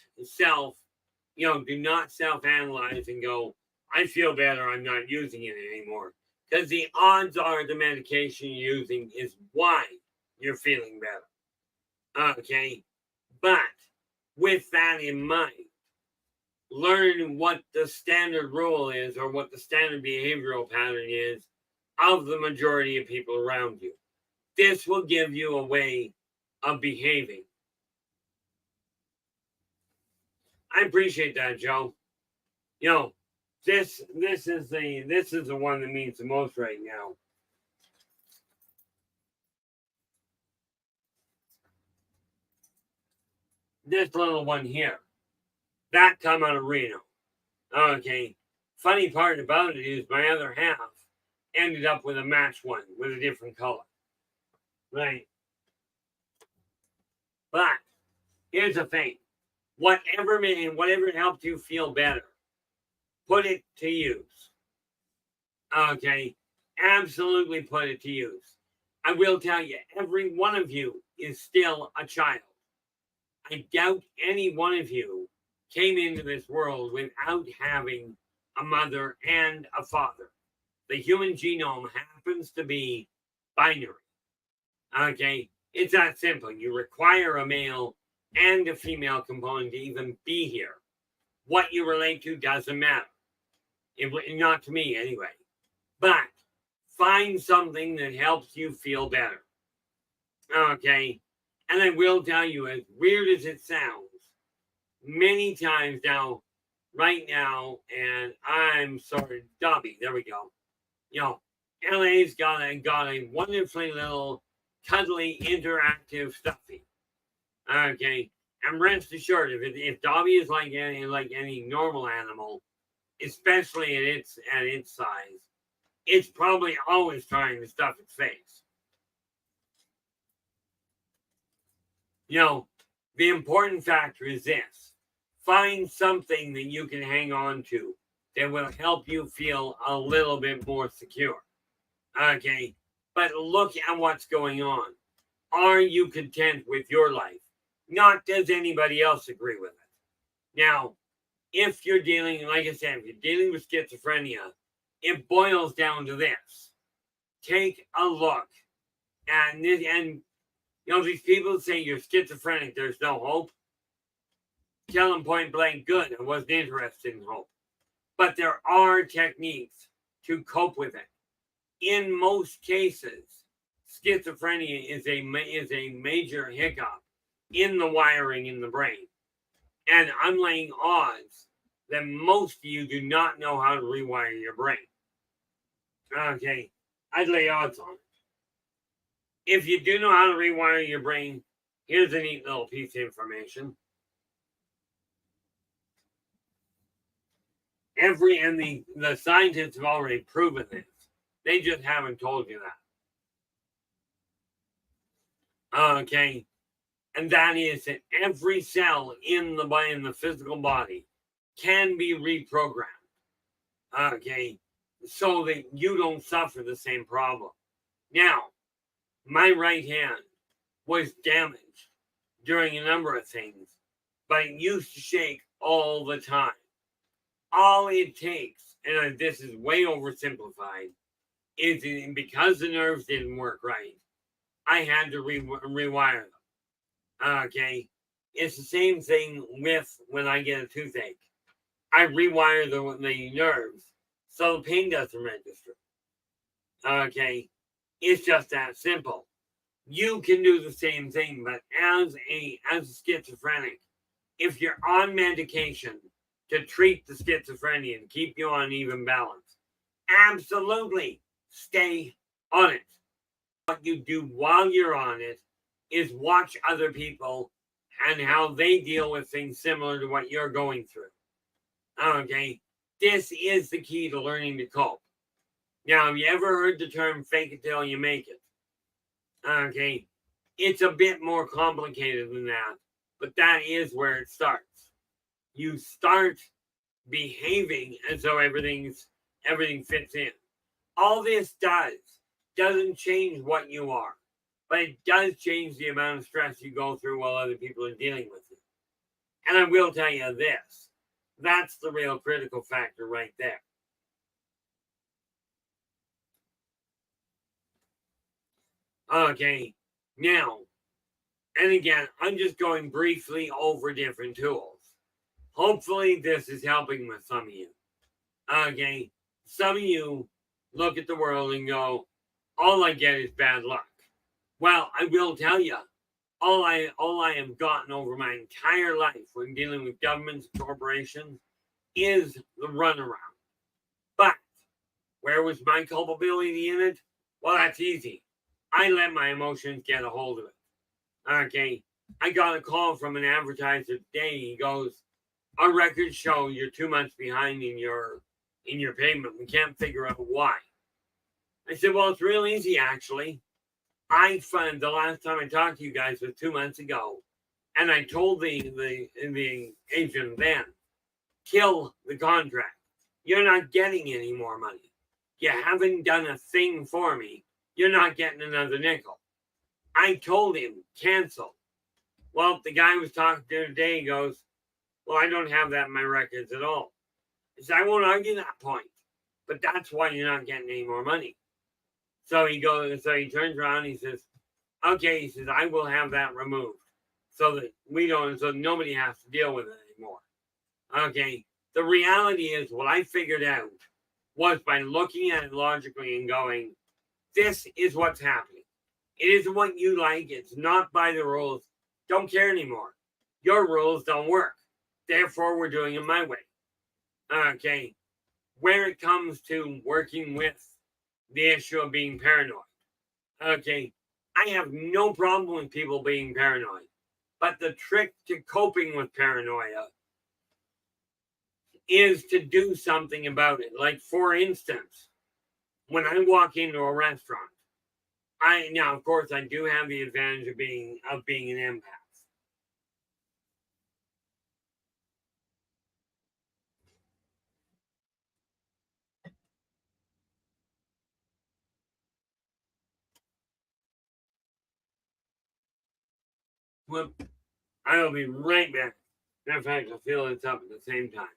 self-analyze and go, I feel better, I'm not using it anymore. Because the odds are the medication you're using is why you're feeling better. Okay? But with that in mind, learn what the standard rule is or what the standard behavioral pattern is of the majority of people around you. This will give you a way of behaving. I appreciate that, Joe. You know, this is the one that means the most right now. This little one here, that come out of Reno. Okay. Funny part about it is my other half ended up with a match one with a different color. Right. But here's the thing. Whatever helped you feel better, put it to use. Okay. Absolutely put it to use. I will tell you, every one of you is still a child. I doubt any one of you came into this world without having a mother and a father. The human genome happens to be binary. Okay, it's that simple. You require a male and a female component to even be here. What you relate to doesn't matter. Not to me, anyway. But find something that helps you feel better. Okay, and I will tell you, as weird as it sounds, many times now, right now, and I'm sorry, Dobby, there we go. You know, LA's got a wonderfully little cuddly interactive stuffy. Okay, and rest assured, if Dobby is like any normal animal, especially at its size, it's probably always trying to stuff its face. You know, the important factor is this. Find something that you can hang on to that will help you feel a little bit more secure. Okay, but look at what's going on. Are you content with your life? Not does anybody else agree with it. Now, if you're dealing, like I said, if you're dealing with schizophrenia, it boils down to this. Take a look at this, and you know, these people say you're schizophrenic, there's no hope. Tell them point blank, good, I wasn't interested in hope. But there are techniques to cope with it. In most cases, schizophrenia is a major hiccup in the wiring in the brain. And I'm laying odds that most of you do not know how to rewire your brain. Okay, I'd lay odds on it. If you do know how to rewire your brain, here's a neat little piece of information. The scientists have already proven this. They just haven't told you that. Okay. And that is that every cell in the physical body can be reprogrammed. Okay. So that you don't suffer the same problem. Now, my right hand was damaged during a number of things, but it used to shake all the time. All it takes, and this is way oversimplified, is because the nerves didn't work right, I had to rewire them. Okay, it's the same thing with when I get a toothache. I rewire the nerves so the pain doesn't register. Okay, it's just that simple. You can do the same thing, but as a schizophrenic, if you're on medication to treat the schizophrenia and keep you on even balance, absolutely stay on it. What you do while you're on it is watch other people and how they deal with things similar to what you're going through. Okay, this is the key to learning to cope. Now, have you ever heard the term fake it till you make it? Okay, it's a bit more complicated than that, but that is where it starts. You start behaving as though everything fits in. All this doesn't change what you are, but it does change the amount of stress you go through while other people are dealing with it. And I will tell you this, that's the real critical factor right there. Okay, now, and again, I'm just going briefly over different tools. Hopefully this is helping with some of you. Okay, some of you look at the world and go, all I get is bad luck. Well, I will tell you, all I have gotten over my entire life when dealing with governments and corporations is the runaround. But where was my culpability in it? Well, that's easy. I let my emotions get a hold of it. Okay. I got a call from an advertiser today. He goes, our records show you're 2 months behind in your payment. We can't figure out why. I said, well, it's real easy, actually. I found the last time I talked to you guys was 2 months ago. And I told the agent then, kill the contract. You're not getting any more money. You haven't done a thing for me. You're not getting another nickel. I told him, cancel. Well, the guy was talking to today, he goes, well, I don't have that in my records at all. I said, I won't argue that point. But that's why you're not getting any more money. So he turns around and he says, okay, he says, I will have that removed so that so nobody has to deal with it anymore. Okay. The reality is what I figured out was by looking at it logically and going, this is what's happening. It isn't what you like. It's not by the rules. Don't care anymore. Your rules don't work. Therefore, we're doing it my way. Okay. Where it comes to working with the issue of being paranoid. Okay. I have no problem with people being paranoid. But the trick to coping with paranoia is to do something about it. Like, for instance, when I walk into a restaurant, now, of course, I do have the advantage of being an empath. Well, I'll be right back. In fact, I'll fill this up at the same time.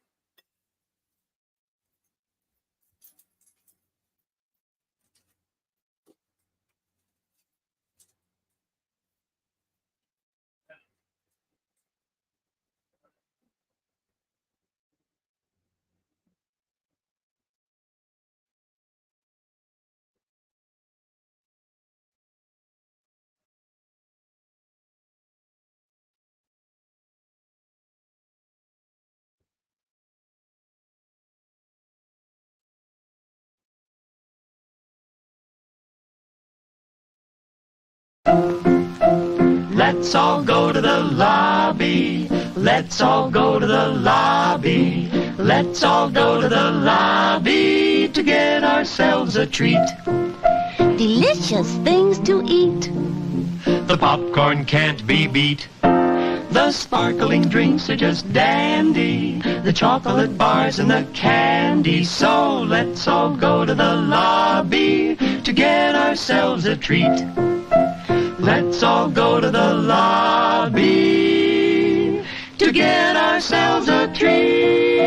Let's all go to the lobby. Let's all go to the lobby. Let's all go to the lobby to get ourselves a treat. Delicious things to eat. The popcorn can't be beat. The sparkling drinks are just dandy. The chocolate bars and the candy. So let's all go to the lobby to get ourselves a treat. Let's all go to the lobby to get ourselves a treat.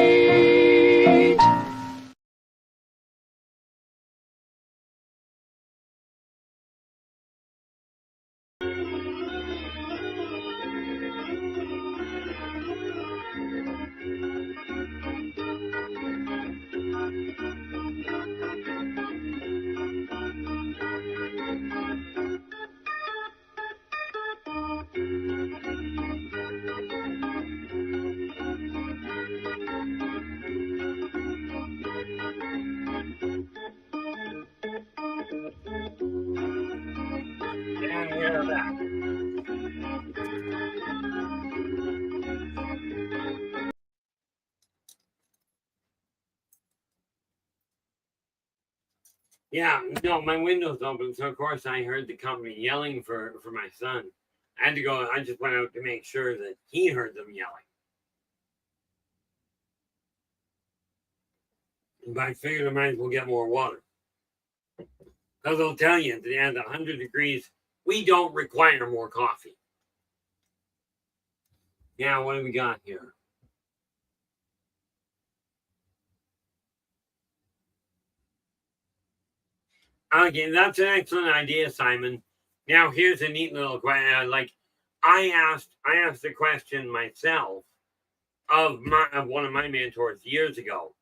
And we're back. Yeah, no, my window's open, so of course I heard the company yelling for my son. I had to go, I just went out to make sure that he heard them yelling. But I figured I might as well get more water. Because I'll tell you, at 100 degrees, we don't require more coffee. Now, what do we got here? Okay, that's an excellent idea, Simon. Now, here's a neat little question. Like, I asked the question myself of one of my mentors years ago.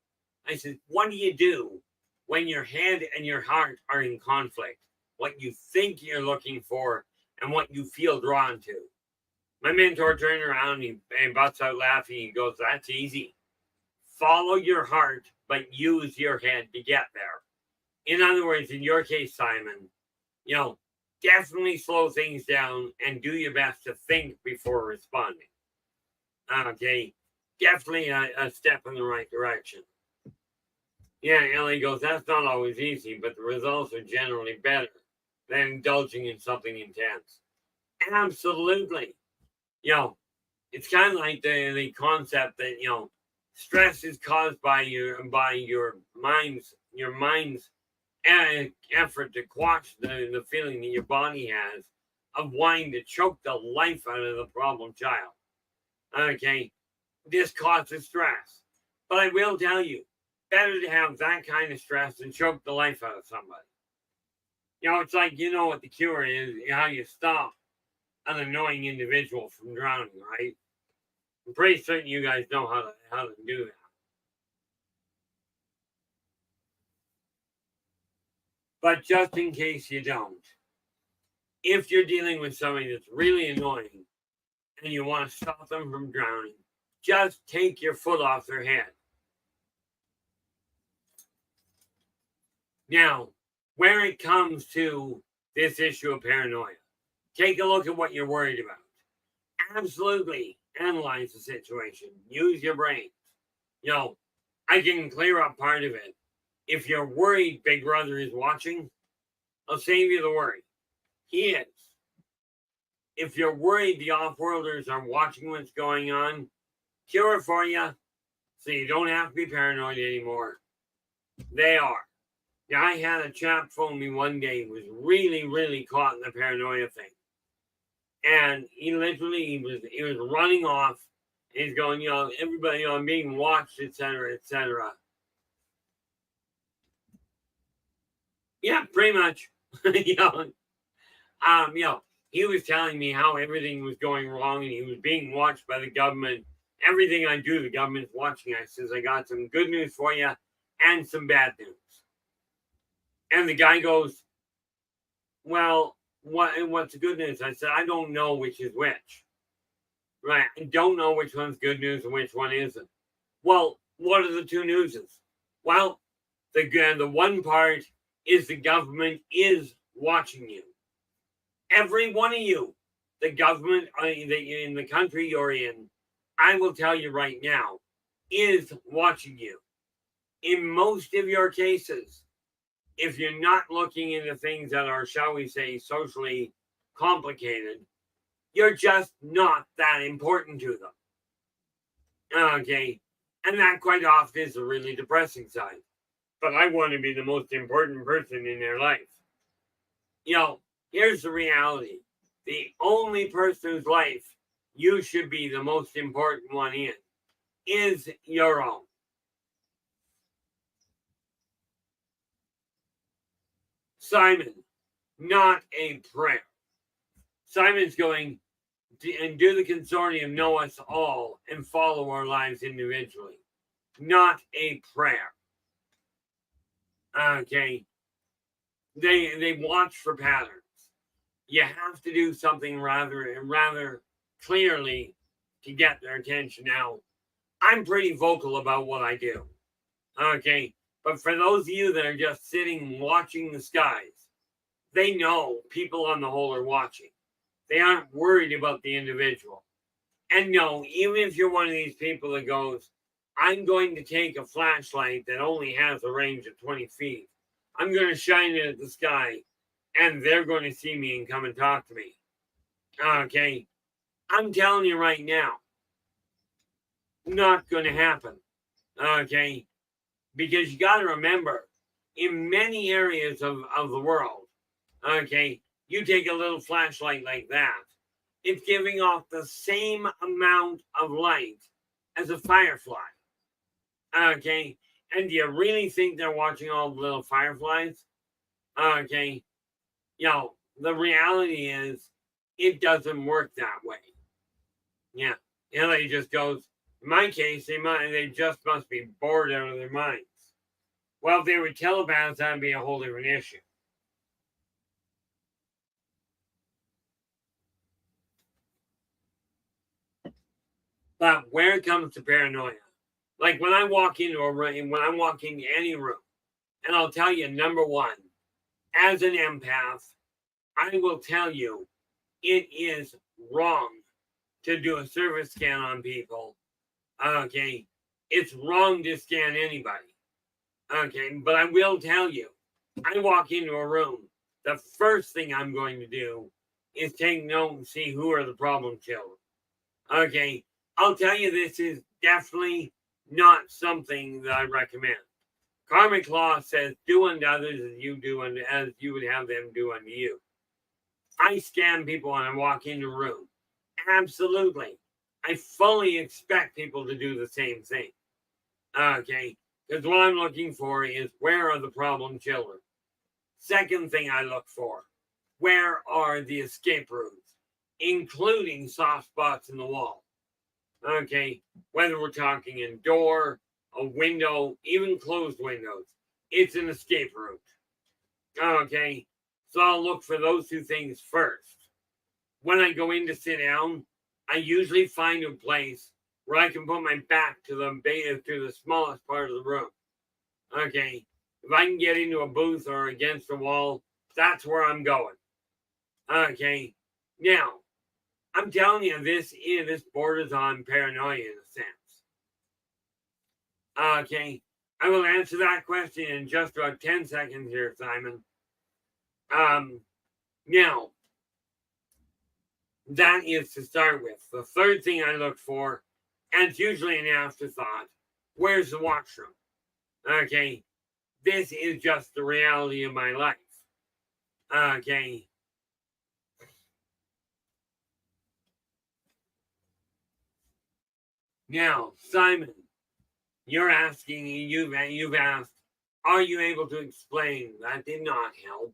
I said, what do you do when your head and your heart are in conflict? What you think you're looking for and what you feel drawn to. My mentor turned around and busts out laughing. He goes, "That's easy. Follow your heart, but use your head to get there." In other words, in your case, Simon, definitely slow things down and do your best to think before responding. Okay, definitely a step in the right direction. Yeah, Ellie goes, "That's not always easy, but the results are generally better than indulging in something intense." Absolutely. It's kind of like the concept that, stress is caused by your mind's effort to quash the feeling that your body has of wanting to choke the life out of the problem child. Okay, this causes stress. But I will tell you, better to have that kind of stress than choke the life out of somebody. It's like, what the cure is, how you stop an annoying individual from drowning, right? I'm pretty certain you guys know how to do that. But just in case you don't, if you're dealing with somebody that's really annoying and you want to stop them from drowning, just take your foot off their head. Now, where it comes to this issue of paranoia, take a look at what you're worried about. Absolutely analyze the situation. Use your brain. I can clear up part of it. If you're worried Big Brother is watching, I'll save you the worry. He is. If you're worried the off-worlders are watching what's going on, cure it for you so you don't have to be paranoid anymore. They are. Yeah, I had a chap phone me one day who was really, really caught in the paranoia thing. And he literally, he was running off. He's going, everybody, I'm being watched, etc., etc. Yeah, pretty much. He was telling me how everything was going wrong and he was being watched by the government. Everything I do, the government's watching. I says, "I got some good news for you and some bad news." And the guy goes, "Well, what's the good news?" I said, "I don't know which is which. Right? I don't know which one's good news and which one isn't." "Well, what are the two newses?" "Well, the one part is the government is watching you. Every one of you, the government in the country you're in, I will tell you right now, is watching you. In most of your cases, if you're not looking into things that are, shall we say, socially complicated, you're just not that important to them." Okay. And that quite often is a really depressing side. But I want to be the most important person in their life. Here's the reality. The only person whose life you should be the most important one in is your own. Simon, not a prayer. Simon's going, "And do the consortium know us all and follow our lives individually." Not a prayer. Okay. They watch for patterns. You have to do something rather clearly to get their attention. Now, I'm pretty vocal about what I do. Okay. But for those of you that are just sitting watching the skies, they know people on the whole are watching. They aren't worried about the individual. And no, even if you're one of these people that goes, "I'm going to take a flashlight that only has a range of 20 feet. I'm going to shine it at the sky, and they're going to see me and come and talk to me." Okay. I'm telling you right now, not going to happen. Okay. Because you got to remember, in many areas of the world, okay, you take a little flashlight like that, it's giving off the same amount of light as a firefly. Okay. And do you really think they're watching all the little fireflies? Okay. The reality is it doesn't work that way. Yeah. He just goes, in my case, they just must be bored out of their minds. Well, if they were telepaths, that'd be a whole different issue. But where it comes to paranoia, like when I walk into a room, when I walk into any room, and I'll tell you, number one, as an empath, I will tell you it is wrong to do a service scan on people. Okay. It's wrong to scan anybody. Okay. But I will tell you, I walk into a room, the first thing I'm going to do is take note and see who are the problem children. Okay. I'll tell you, this is definitely not something that I recommend. Karmic law says, do unto others as you do and as you would have them do unto you. I scan people when I walk into a room. Absolutely. I fully expect people to do the same thing. Okay. Because what I'm looking for is, where are the problem children? Second thing I look for, where are the escape routes, including soft spots in the wall? Okay. Whether we're talking a door, a window, even closed windows, it's an escape route. Okay. So I'll look for those two things first. When I go in to sit down, I usually find a place where I can put my back to the smallest part of the room. Okay. If I can get into a booth or against a wall, that's where I'm going. Okay. Now, I'm telling you, this borders on paranoia in a sense. Okay. I will answer that question in just about 10 seconds here, Simon. Now, that is to start with. The third thing I look for, and it's usually an afterthought, where's the washroom? Okay. This is just the reality of my life. Okay. Now, Simon, you've asked, are you able to explain? That did not help.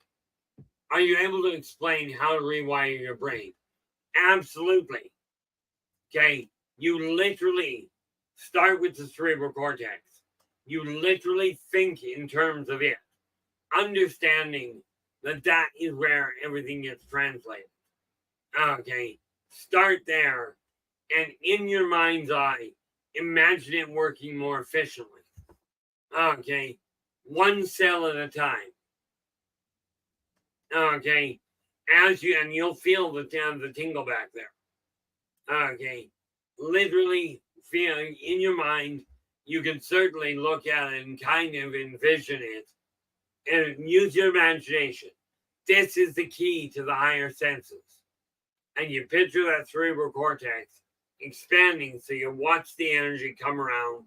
Are you able to explain how to rewire your brain? Absolutely. Okay. You literally start with the cerebral cortex. You literally think in terms of it, understanding that is where everything gets translated. Okay. Start there, and in your mind's eye, imagine it working more efficiently. Okay. One cell at a time. Okay. And you'll feel the tingle back there. Okay. Literally feel in your mind. You can certainly look at it and kind of envision it and use your imagination. This is the key to the higher senses. And you picture that cerebral cortex expanding, so you watch the energy come around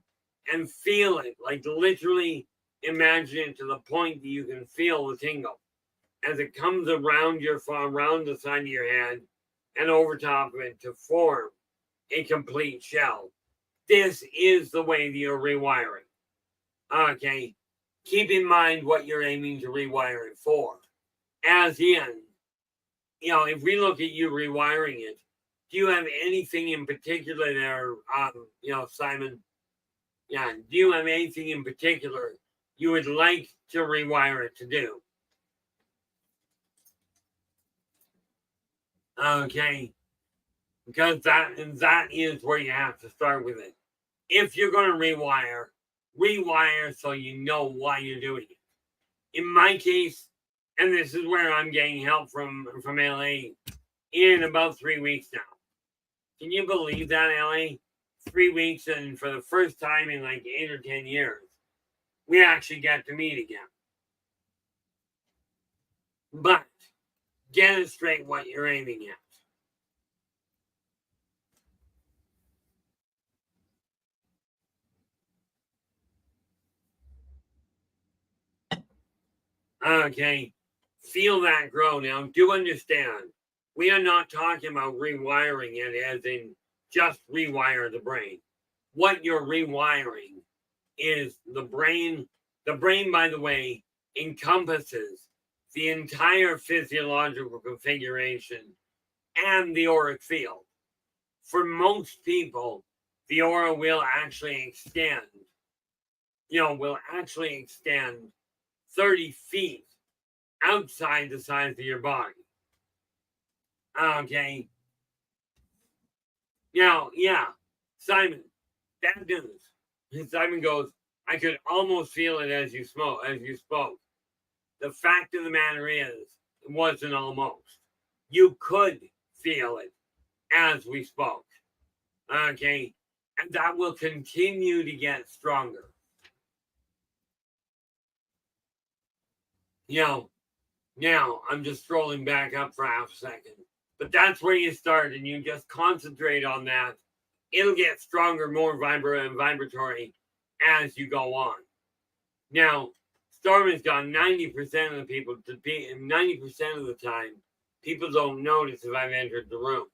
and feel it, like literally imagine it to the point that you can feel the tingle as it comes around the side of your head and over top of it to form a complete shell. This is the way that you're rewiring. Okay. Keep in mind what you're aiming to rewire it for. As in, if we look at you rewiring it, do you have anything in particular there, Simon? Yeah. Do you have anything in particular you would like to rewire it to do? Okay. Because that is where you have to start with it. If you're going to rewire so you know why you're doing it. In my case, and this is where I'm getting help from LA in about 3 weeks now. Can you believe that, LA? 3 weeks, and for the first time in like 8 or 10 years, we actually got to meet again. But get it straight what you're aiming at. Okay. Feel that grow. Now, do understand, we are not talking about rewiring it as in just rewire the brain. What you're rewiring is the brain. The brain, by the way, encompasses the entire physiological configuration and the auric field. For most people, the aura will actually extend, 30 feet outside the size of your body. Okay. Now, yeah, Simon, bad news. And Simon goes, I could almost feel it as you spoke. The fact of the matter is, it wasn't almost. You could feel it as we spoke. Okay? And that will continue to get stronger. Now I'm just scrolling back up for half a second. But that's where you start, and you just concentrate on that. It'll get stronger, more vibrant and vibratory as you go on. Now, Storm has got 90% of the people to be, 90% of the time, people don't notice if I've entered the room.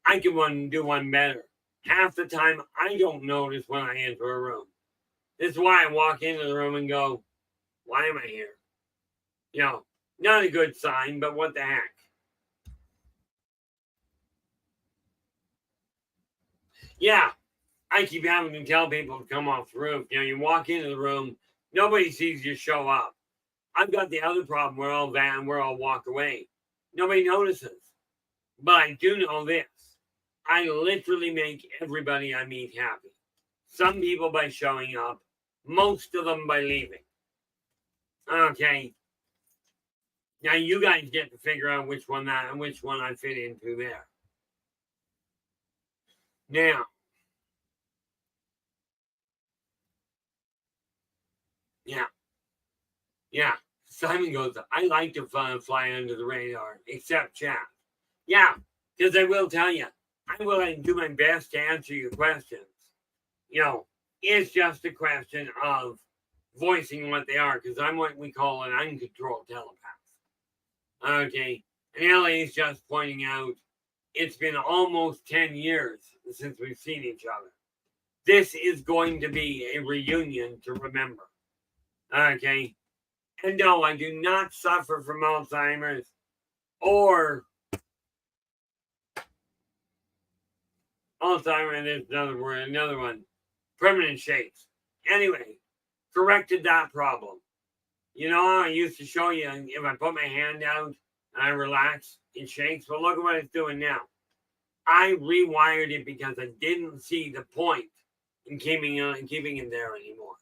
I can do one better. Half the time, I don't notice when I enter a room. This is why I walk into the room and go, why am I here? Not a good sign, but what the heck? Yeah, I keep having to tell people to come off the roof. You walk into the room, nobody sees you show up. I've got the other problem. We're all walk away. Nobody notices. But I do know this. I literally make everybody I meet happy. Some people by showing up, most of them by leaving. Okay. Now you guys get to figure out which one I fit into there. Now, yeah. Simon goes, I like to fly under the radar, except chat. Yeah, because I will tell you, I will do my best to answer your questions. It's just a question of voicing what they are, because I'm what we call an uncontrolled telepath. Okay, and Ellie is just pointing out it's been almost 10 years since we've seen each other. This is going to be a reunion to remember. Okay, and no, I do not suffer from Alzheimer's or Alzheimer's. There's another one, permanent shakes. Anyway, corrected that problem. I used to show you if I put my hand out and I relax, it shakes. But look at what it's doing now. I rewired it because I didn't see the point in keeping it there anymore.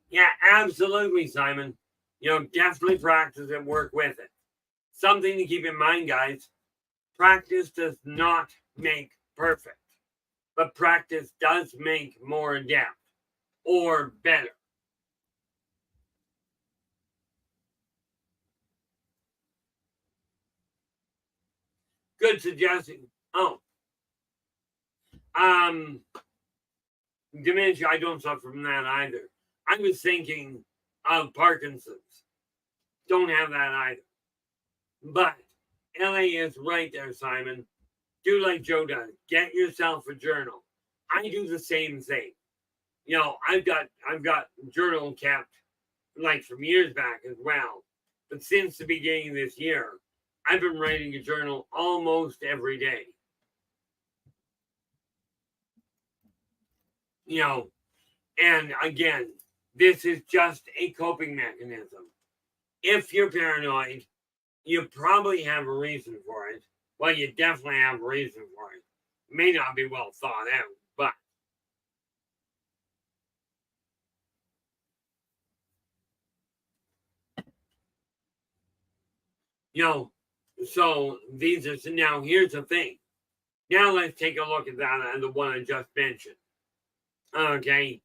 Yeah, absolutely, Simon. Definitely practice it, work with it. Something to keep in mind, guys. Practice does not make perfect, but practice does make more adept or better. Good suggestion. Dementia, I don't suffer from that either. I was thinking of Parkinson's. Don't have that either. But LA is right there, Simon. Do like Joe does. Get yourself a journal. I do the same thing. I've got journal kept like from years back as well. But since the beginning of this year, I've been writing a journal almost every day. And again, this is just a coping mechanism. If you're paranoid, you probably have a reason for it. Well, you definitely have a reason for it. It may not be well thought out, but so these are, now here's the thing. Now let's take a look at that and the one I just mentioned. Okay.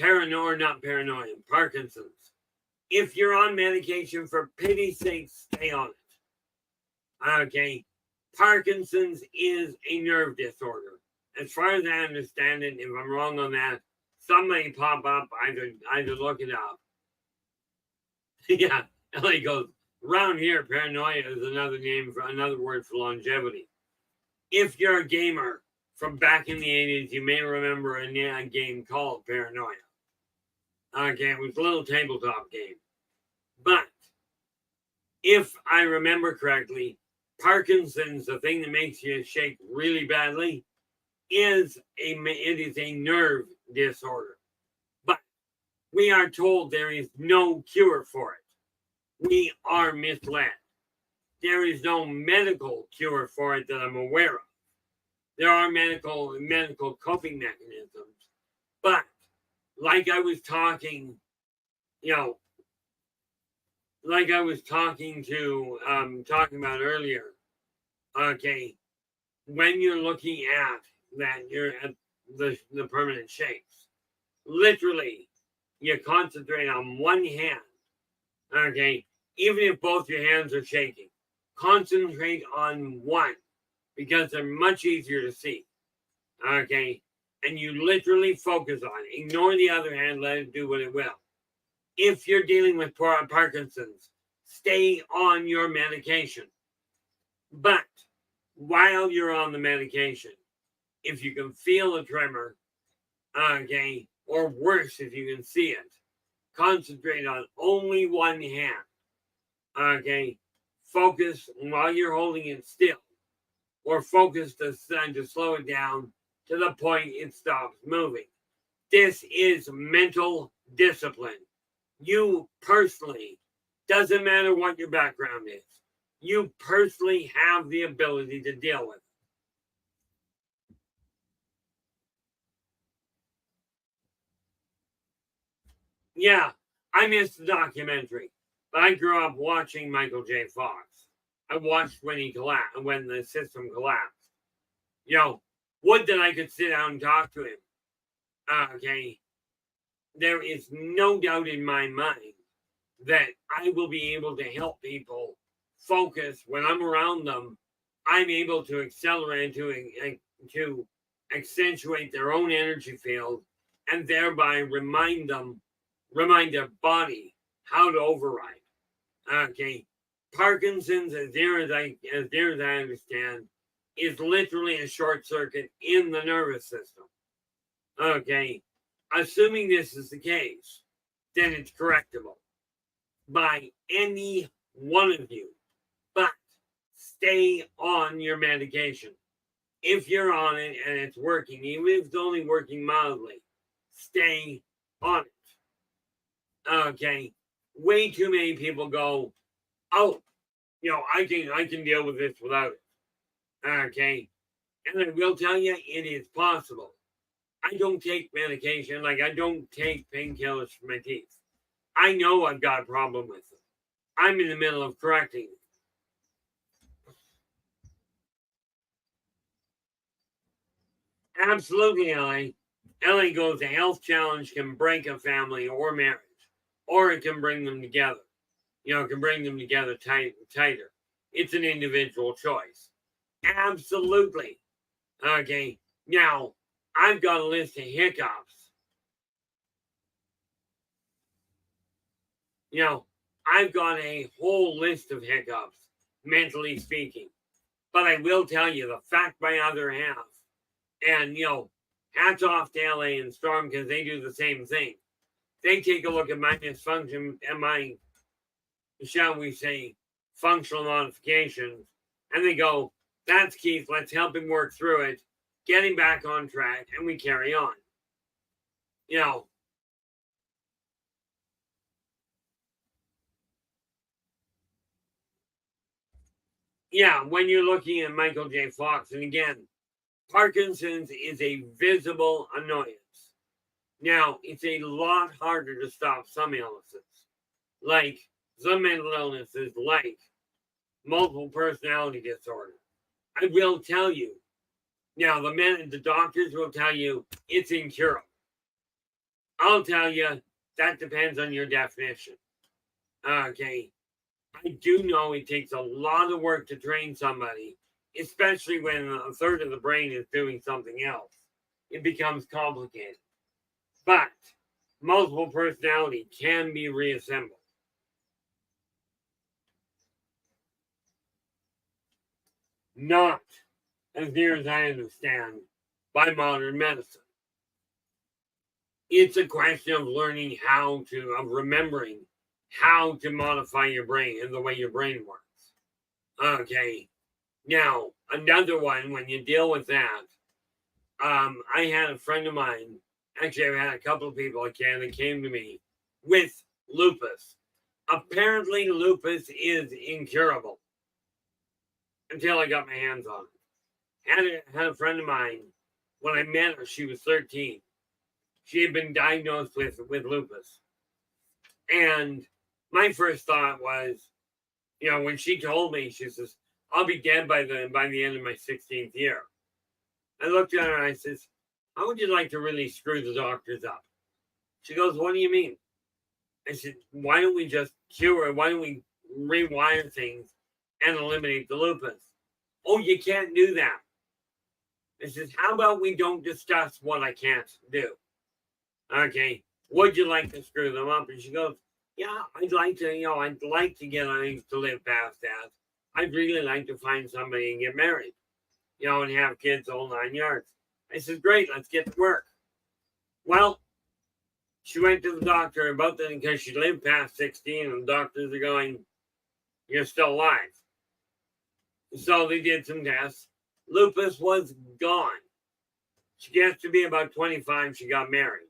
Not paranoia, Parkinson's. If you're on medication, for pity's sake, stay on it. Okay. Parkinson's is a nerve disorder. As far as I understand it, if I'm wrong on that, somebody pop up, either look it up. Yeah, Ellie goes, around here, paranoia is another word for longevity. If you're a gamer from back in the 80s, you may remember a game called Paranoia. Okay, it was a little tabletop game. But if I remember correctly, Parkinson's, the thing that makes you shake really badly, it is a nerve disorder. But we are told there is no cure for it. We are misled. There is no medical cure for it that I'm aware of. There are medical coping mechanisms, but like I was talking, like I was talking about earlier. Okay, when you're looking at that, you're at the permanent shapes. Literally, you concentrate on one hand. Okay, even if both your hands are shaking, concentrate on one because they're much easier to see. Okay, and you literally focus on it. Ignore the other hand, let it do what it will. If you're dealing with Parkinson's, stay on your medication. But while you're on the medication, if you can feel a tremor, okay, or worse, if you can see it, concentrate on only one hand. Okay, focus while you're holding it still, or focus to slow it down to the point it stops moving. This is mental discipline. You personally, doesn't matter what your background is, you personally have the ability to deal with it. Yeah, I missed the documentary, but I grew up watching Michael J. Fox. I watched when he collapsed, when the system collapsed. Would that I could sit down and talk to him. Okay, there is no doubt in my mind that I will be able to help people focus when I'm around them. I'm able to accelerate, to accentuate their own energy field, and thereby remind their body how to override. Okay, Parkinson's, as near as I understand, is literally a short circuit in the nervous system. Okay, assuming this is the case, then it's correctable by any one of you. But stay on your medication. If you're on it and it's working, even if it's only working mildly, stay on it. Okay. Way too many people go, oh, I can deal with this without it. Okay. And I will tell you, it is possible. I don't take medication, like I don't take painkillers for my teeth. I know I've got a problem with them. I'm in the middle of correcting it. Absolutely, Ellie. Ellie goes, a health challenge can break a family or marriage, or it can bring them together. It can bring them together tighter. It's an individual choice. Absolutely. Okay. Now, I've got a list of hiccups. I've got a whole list of hiccups, mentally speaking. But I will tell you, the fact my other half, and, hats off to LA and Storm because they do the same thing. They take a look at my dysfunction and my, shall we say, functional modifications, and they go, that's Keith, let's help him work through it, get him back on track, and we carry on. When you're looking at Michael J. Fox, and again, Parkinson's is a visible annoyance. Now, it's a lot harder to stop some illnesses, like some mental illnesses, like multiple personality disorder. I will tell you. Now, the doctors will tell you it's incurable. I'll tell you that depends on your definition. Okay. I do know it takes a lot of work to train somebody, especially when a third of the brain is doing something else. It becomes complicated. But multiple personality can be reassembled. Not, as near as I understand, by modern medicine. It's a question of learning of remembering how to modify your brain and the way your brain works. Okay. Now, another one, when you deal with that, I had a friend of mine, actually I've had a couple of people that came to me with lupus. Apparently lupus is incurable until I got my hands on it. had a friend of mine. When I met her, she was 13. She had been diagnosed with lupus. And my first thought was, when she told me, she says, I'll be dead by the end of my 16th year. I looked at her and I says, how would you like to really screw the doctors up? She goes, what do you mean? I said, why don't we just cure it? Why don't we rewire things and eliminate the lupus? Oh, you can't do that. I says, how about we don't discuss what I can't do? Okay, would you like to screw them up? And she goes, yeah, I'd like to, I'd like to get on to live past that. I'd really like to find somebody and get married, and have kids, all 9 yards. I said, great, let's get to work. Well, she went to the doctor about that because she lived past 16 and the doctors are going, you're still alive. So they did some tests. Lupus was gone. She gets to be about 25. She got married,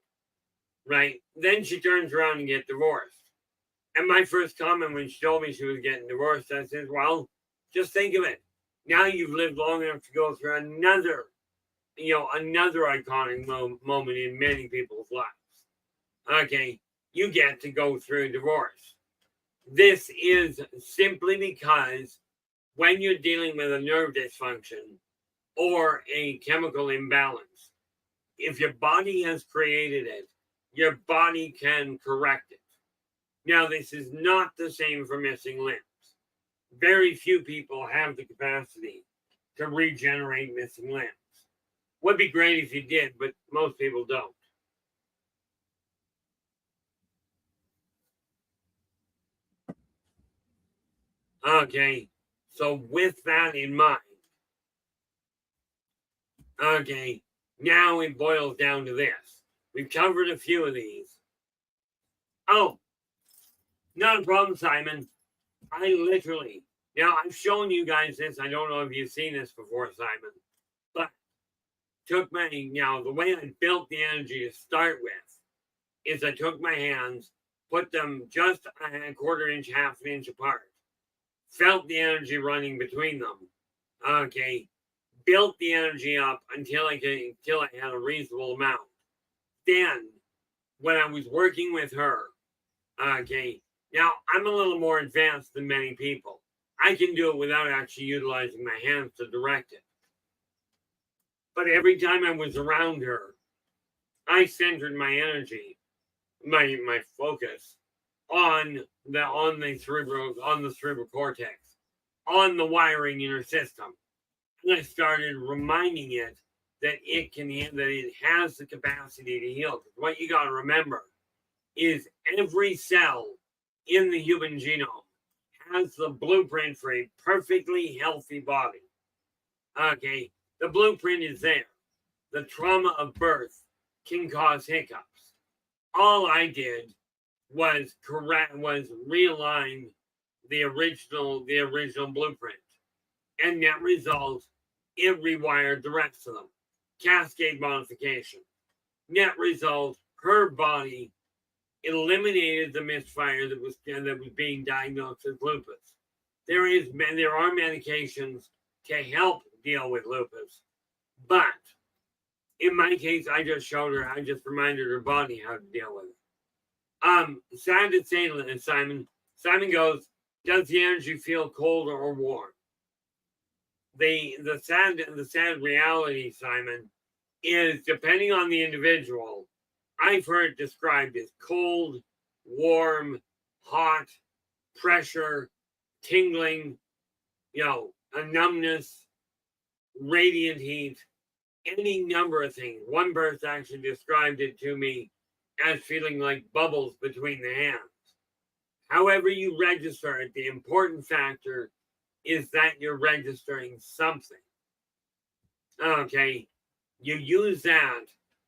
right? Then she turns around and gets divorced. And my first comment when she told me she was getting divorced, I said, well, just think of it. Now you've lived long enough to go through another iconic moment in many people's lives. Okay, you get to go through divorce. This is simply because when you're dealing with a nerve dysfunction or a chemical imbalance, if your body has created it, your body can correct it. Now, this is not the same for missing limbs. Very few people have the capacity to regenerate missing limbs. Would be great if you did, but most people don't. Okay, so with that in mind, okay, now it boils down to this. We've covered a few of these. Oh, not a problem, Simon. Now I've shown you guys this. I don't know if you've seen this before, Simon, but the way I built the energy to start with is I took my hands, put them just a quarter inch, half an inch apart, felt the energy running between them. Okay, built the energy up until I had a reasonable amount. Then, when I was working with her, okay, now I'm a little more advanced than many people. I can do it without actually utilizing my hands to direct it. But every time I was around her, I centered my energy, my focus on the cerebral cortex, on the wiring in her system. And I started reminding it that it has the capacity to heal. What you got to remember is every cell in the human genome has the blueprint for a perfectly healthy body. Okay, the blueprint is there. The trauma of birth can cause hiccups. All I did was realign the original blueprint, and net result, it rewired the rest of them. Cascade modification. Net result, her body eliminated the misfire that was being diagnosed with lupus. There are medications to help deal with lupus, but in my case, I just reminded her body how to deal with it. Sad to say, Simon. Simon goes, does the energy feel cold or warm? The sad reality, Simon, is depending on the individual. I've heard it described as cold, warm, hot, pressure, tingling, a numbness, radiant heat, any number of things. One person actually described it to me as feeling like bubbles between the hands. However you register it, the important factor is that you're registering something. Okay, you use that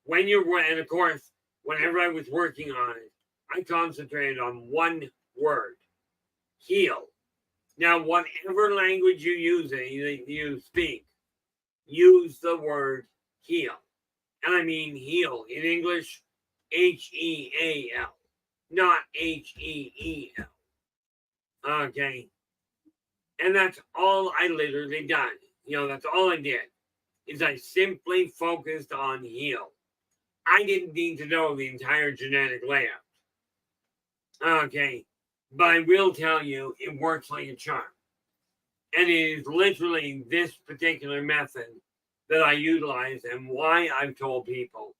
and of course, whenever I was working on it, I concentrated on one word: heal. Now, whatever language you speak, use the word heal. And I mean heal. In English, H-E-A-L, not H-E-E-L. Okay. And that's all I literally done. That's all I did. is I simply focused on heal. I didn't need to know the entire genetic layout. Okay, but I will tell you, it works like a charm. And it is literally this particular method that I utilize and why I've told people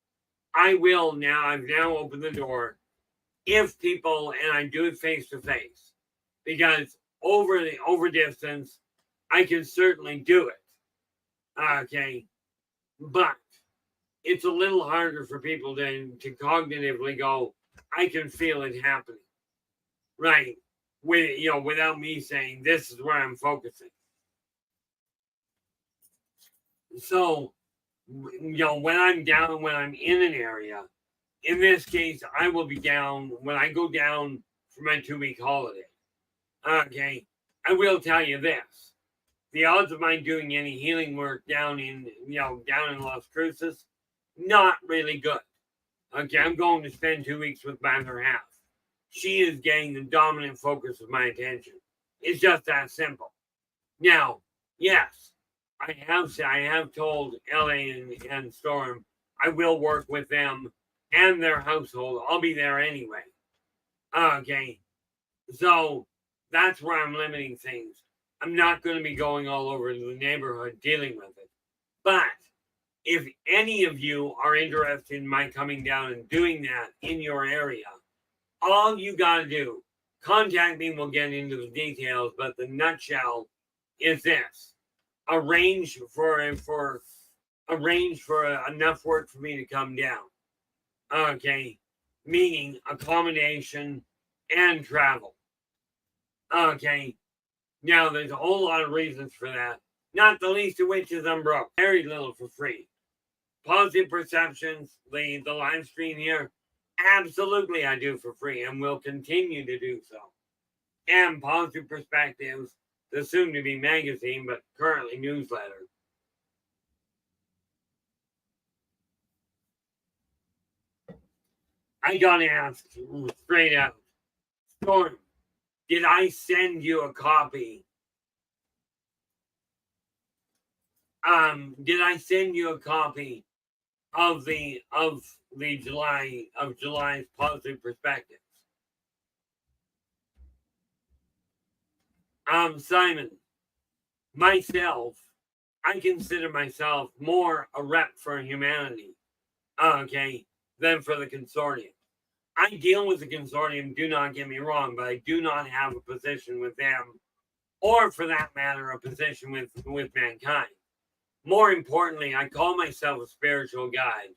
I've now opened the door if people, and I do it face to face, because over distance, I can certainly do it. Okay, but it's a little harder for people to cognitively go, I can feel it happening. Right. Without me saying this is where I'm focusing. So, when I'm down, when I'm in an area, in this case, I will be down when I go down for my 2-week holiday. Okay. I will tell you this. The odds of mine doing any healing work down in Las Cruces, not really good. Okay. I'm going to spend 2 weeks with my other half. She is getting the dominant focus of my attention. It's just that simple. Now, yes, I have told LA and Storm I will work with them and their household. I'll be there anyway. Okay. So that's where I'm limiting things. I'm not going to be going all over the neighborhood dealing with it. But if any of you are interested in my coming down and doing that in your area, all you got to do, contact me, we'll get into the details, but the nutshell is this. Arrange for enough work for me to come down. Okay. Meaning accommodation and travel. Okay. Now, there's a whole lot of reasons for that. Not the least of which is I'm broke. Very little for free. Positive perceptions, the live stream here, absolutely I do for free and will continue to do so. And Positive Perspectives, the soon-to-be magazine, but currently newsletter. I got asked straight out, Storm, did I send you a copy? Did I send you a copy of July's Positive Perspectives? Simon, myself, I consider myself more a rep for humanity, okay, than for the consortium. I deal with the consortium, do not get me wrong, but I do not have a position with them, or for that matter, a position with mankind. More importantly, I call myself a spiritual guide.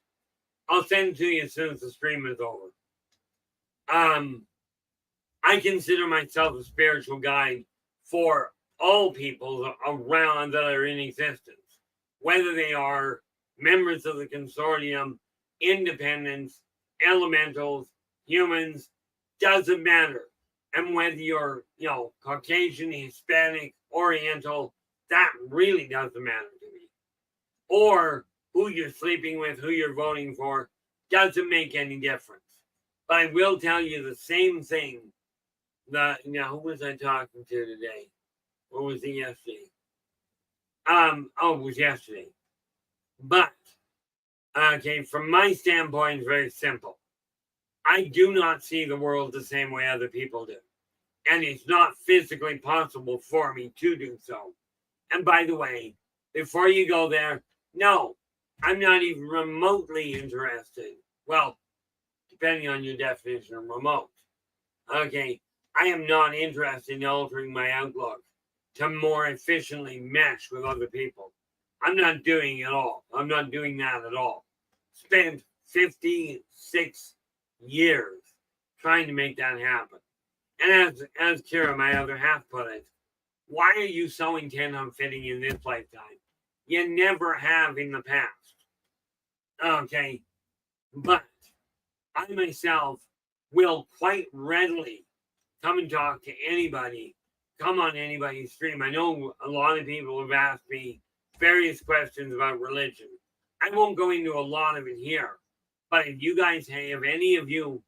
I'll send it to you as soon as the stream is over. I consider myself a spiritual guide for all people around that are in existence, whether they are members of the consortium, independents, elementals, humans, doesn't matter. And whether you're, Caucasian, Hispanic, Oriental, that really doesn't matter to me. Or who you're sleeping with, who you're voting for, doesn't make any difference. But I will tell you the same thing. Who was I talking to today? Or was it yesterday? It was yesterday. But, okay, from my standpoint, it's very simple. I do not see the world the same way other people do. And it's not physically possible for me to do so. And by the way, before you go there, no, I'm not even remotely interested. Well, depending on your definition of remote. Okay, I am not interested in altering my outlook to more efficiently mesh with other people. I'm not doing it at all. I'm not doing that at all. Spent 56 years trying to make that happen. And as Kira, my other half, put it, why are you so intent on fitting in this lifetime? You never have in the past. Okay, but I myself will quite readily come and talk to anybody, come on anybody's stream. I know a lot of people have asked me various questions about religion. I won't go into a lot of it here, but if you guys have, any of you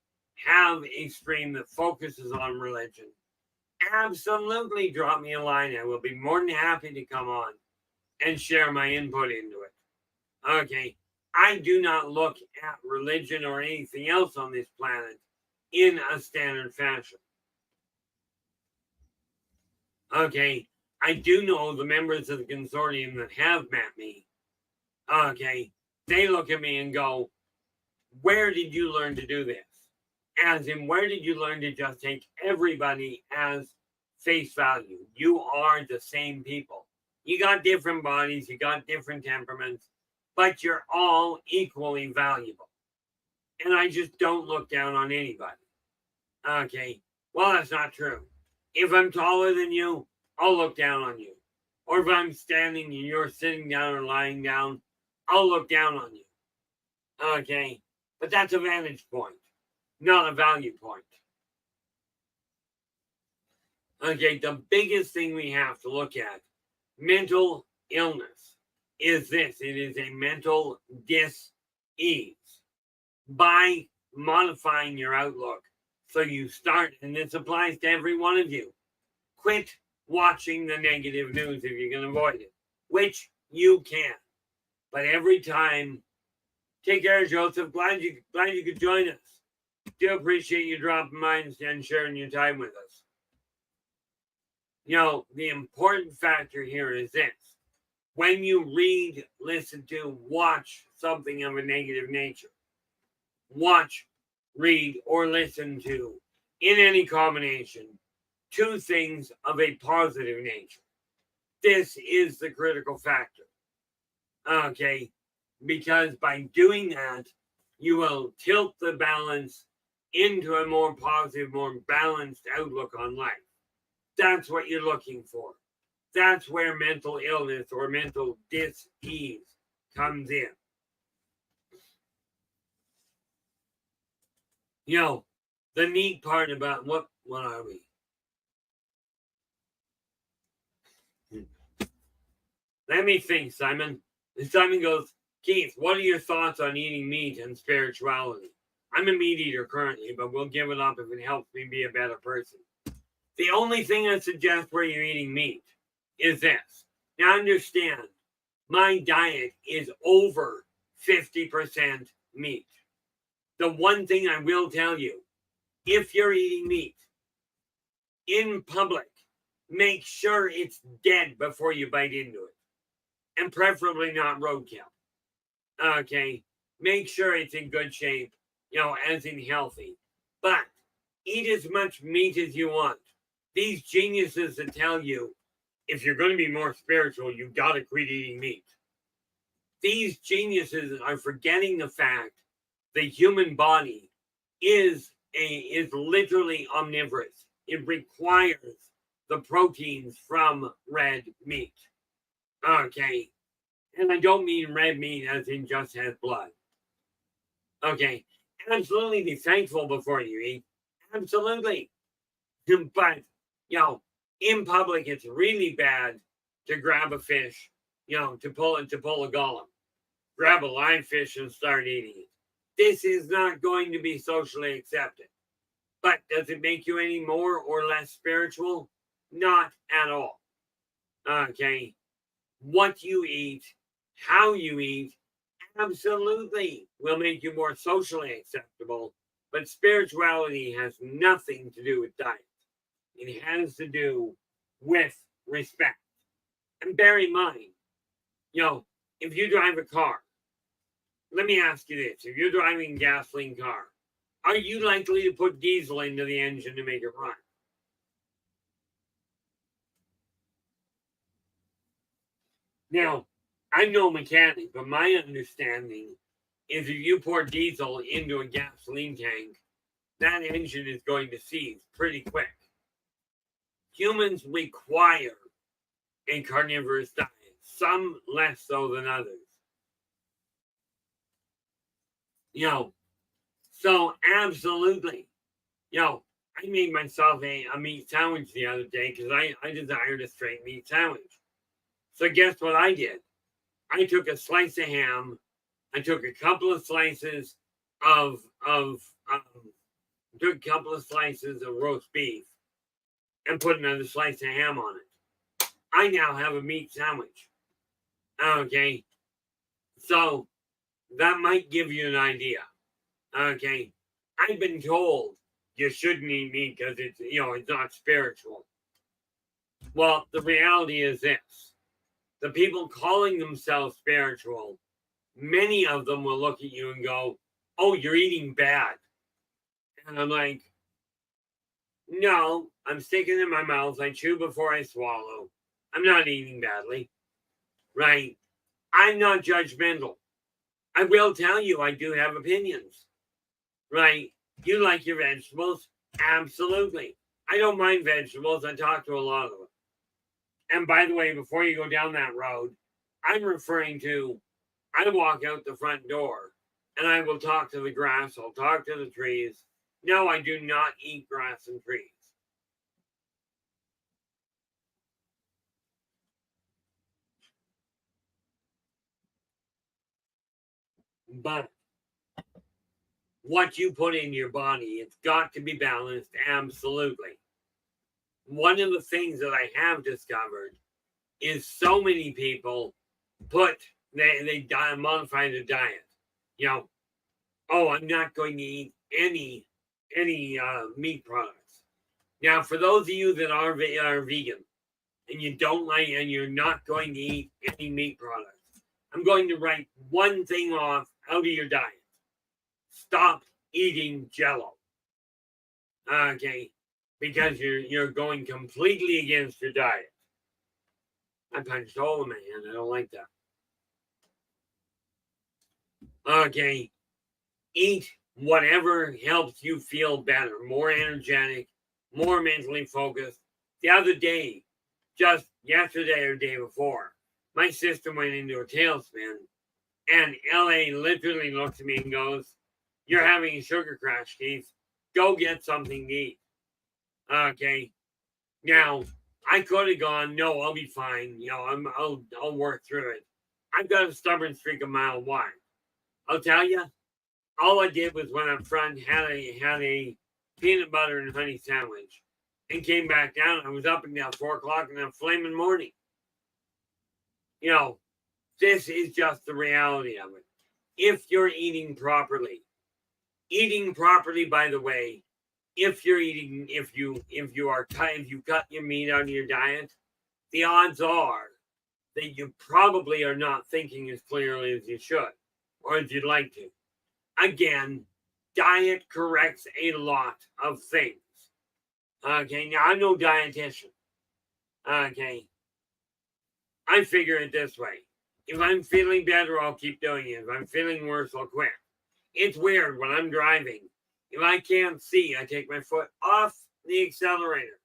have a stream that focuses on religion, absolutely drop me a line. I will be more than happy to come on and share my input into it. Okay, I do not look at religion or anything else on this planet in a standard fashion. Okay, I do know the members of the consortium that have met me. Okay, they look at me and go, where did you learn to do this? As in, where did you learn to just take everybody as face value? You are the same people. You got different bodies, you got different temperaments, but you're all equally valuable. And I just don't look down on anybody. Okay, well, that's not true. If I'm taller than you, I'll look down on you. Or if I'm standing and you're sitting down or lying down, I'll look down on you. Okay, but that's a vantage point, not a value point. Okay, the biggest thing we have to look at, mental illness, is this. It is a mental dis-ease. By modifying your outlook, so you start, and this applies to every one of you, quit watching the negative news if you can avoid it, which you can. But every time, take care, Joseph. Glad you could join us. Do appreciate you dropping by and sharing your time with us. You know, the important factor here is this. When you read, listen to, watch something of a negative nature, watch, read, or listen to, in any combination, two things of a positive nature. This is the critical factor. Okay, because by doing that, you will tilt the balance into a more positive, more balanced outlook on life. That's what you're looking for. That's where mental illness or mental dis-ease comes in. You know, the neat part about what are we? Let me think, Simon. And Simon goes, Keith, what are your thoughts on eating meat and spirituality? I'm a meat eater currently, but we'll give it up if it helps me be a better person. The only thing I suggest where you're eating meat is this. Now understand, my diet is over 50% meat. The one thing I will tell you, if you're eating meat in public, make sure it's dead before you bite into it. And preferably not roadkill. Okay, make sure it's in good shape, as in healthy. But eat as much meat as you want. These geniuses that tell you, if you're going to be more spiritual, you've got to quit eating meat. These geniuses are forgetting the fact the human body is literally omnivorous. It requires the proteins from red meat. Okay. And I don't mean red meat as in just has blood. Okay. Absolutely be thankful before you eat. Absolutely. But, in public, it's really bad to grab a fish, to pull a golem. Grab a live fish and start eating it. This is not going to be socially accepted. But does it make you any more or less spiritual? Not at all. Okay. What you eat, how you eat, absolutely will make you more socially acceptable. But spirituality has nothing to do with diet. It has to do with respect. And bear in mind, if you drive a car, let me ask you this. If you're driving a gasoline car, are you likely to put diesel into the engine to make it run? Now, I'm no mechanic, but my understanding is if you pour diesel into a gasoline tank, that engine is going to seize pretty quick. Humans require a carnivorous diet, some less so than others. So absolutely. I made myself a meat sandwich the other day because I desired a straight meat sandwich. So guess what I did? I took a slice of ham. I took a couple of slices of roast beef and put another slice of ham on it. I now have a meat sandwich. Okay. So that might give you an idea. Okay. I've been told you shouldn't eat meat because it's not spiritual. Well, the reality is this. The people calling themselves spiritual, many of them will look at you and go, "Oh, you're eating bad." And I'm like, "No, I'm sticking it in my mouth. I chew before I swallow. I'm not eating badly." Right? I'm not judgmental. I will tell you I do have opinions. Right? You like your vegetables? Absolutely. I don't mind vegetables. I talk to a lot of them. And by the way, before you go down that road, I'm referring to I walk out the front door and I will talk to the grass. I'll talk to the trees. No, I do not eat grass and trees. But what you put in your body, it's got to be balanced. Absolutely. One of the things that I have discovered is so many people they modify the diet. Oh, I'm not going to eat any meat products. Now, for those of you that are vegan and you don't like and you're not going to eat any meat products, I'm going to write one thing off out of your diet. Stop eating Jello. Okay, because you're going completely against your diet. I punched a hole in my hand. I don't like that. Okay, eat whatever helps you feel better, more energetic, more mentally focused. The other day, just yesterday or day before, my sister went into a tailspin, and LA literally looks at me and goes, "You're having a sugar crash, Keith. Go get something to eat." Okay. Now, I could have gone, "No, I'll be fine. I'll work through it." I've got a stubborn streak a mile wide. I'll tell you, all I did was went up front, had a peanut butter and honey sandwich, and came back down. I was up until 4 o'clock in the flaming morning. This is just the reality of it. If you're eating properly, by the way, if you cut your meat out of your diet, the odds are that you probably are not thinking as clearly as you should or as you'd like to. Again, diet corrects a lot of things. Okay, now I'm no dietitian. Okay, I figure it this way. If I'm feeling better, I'll keep doing it. If I'm feeling worse, I'll quit. It's weird when I'm driving. If I can't see, I take my foot off the accelerator.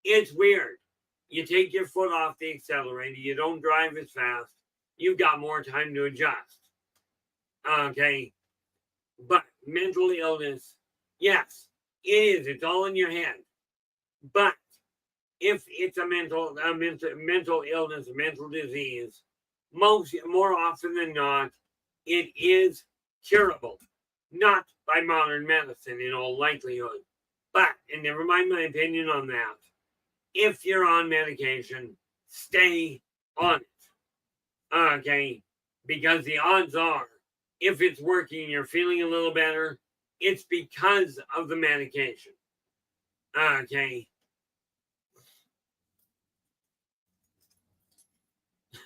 It's weird. You take your foot off the accelerator, you don't drive as fast, you've got more time to adjust. Okay. But mental illness, yes, it is. It's all in your head. But if it's a mental illness, a mental disease, more often than not, it is curable. Not by modern medicine in all likelihood. But, and never mind my opinion on that, if you're on medication, stay on it. Okay? Because the odds are, if it's working, you're feeling a little better, it's because of the medication. Okay?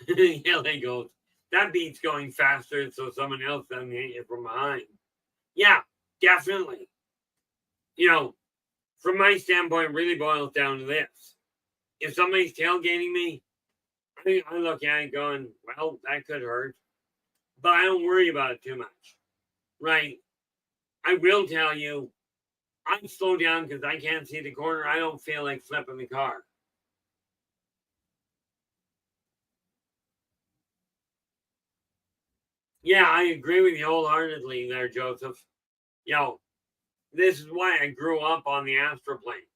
Yeah, they go, that beat's going faster, so someone else doesn't hit you from behind. Yeah, definitely. From my standpoint, it really boils down to this. If somebody's tailgating me, I look at it going, well, that could hurt. But I don't worry about it too much. Right? I will tell you, I slow down because I can't see the corner. I don't feel like flipping the car. Yeah, I agree with you wholeheartedly there, Joseph. This is why I grew up on the astroplane.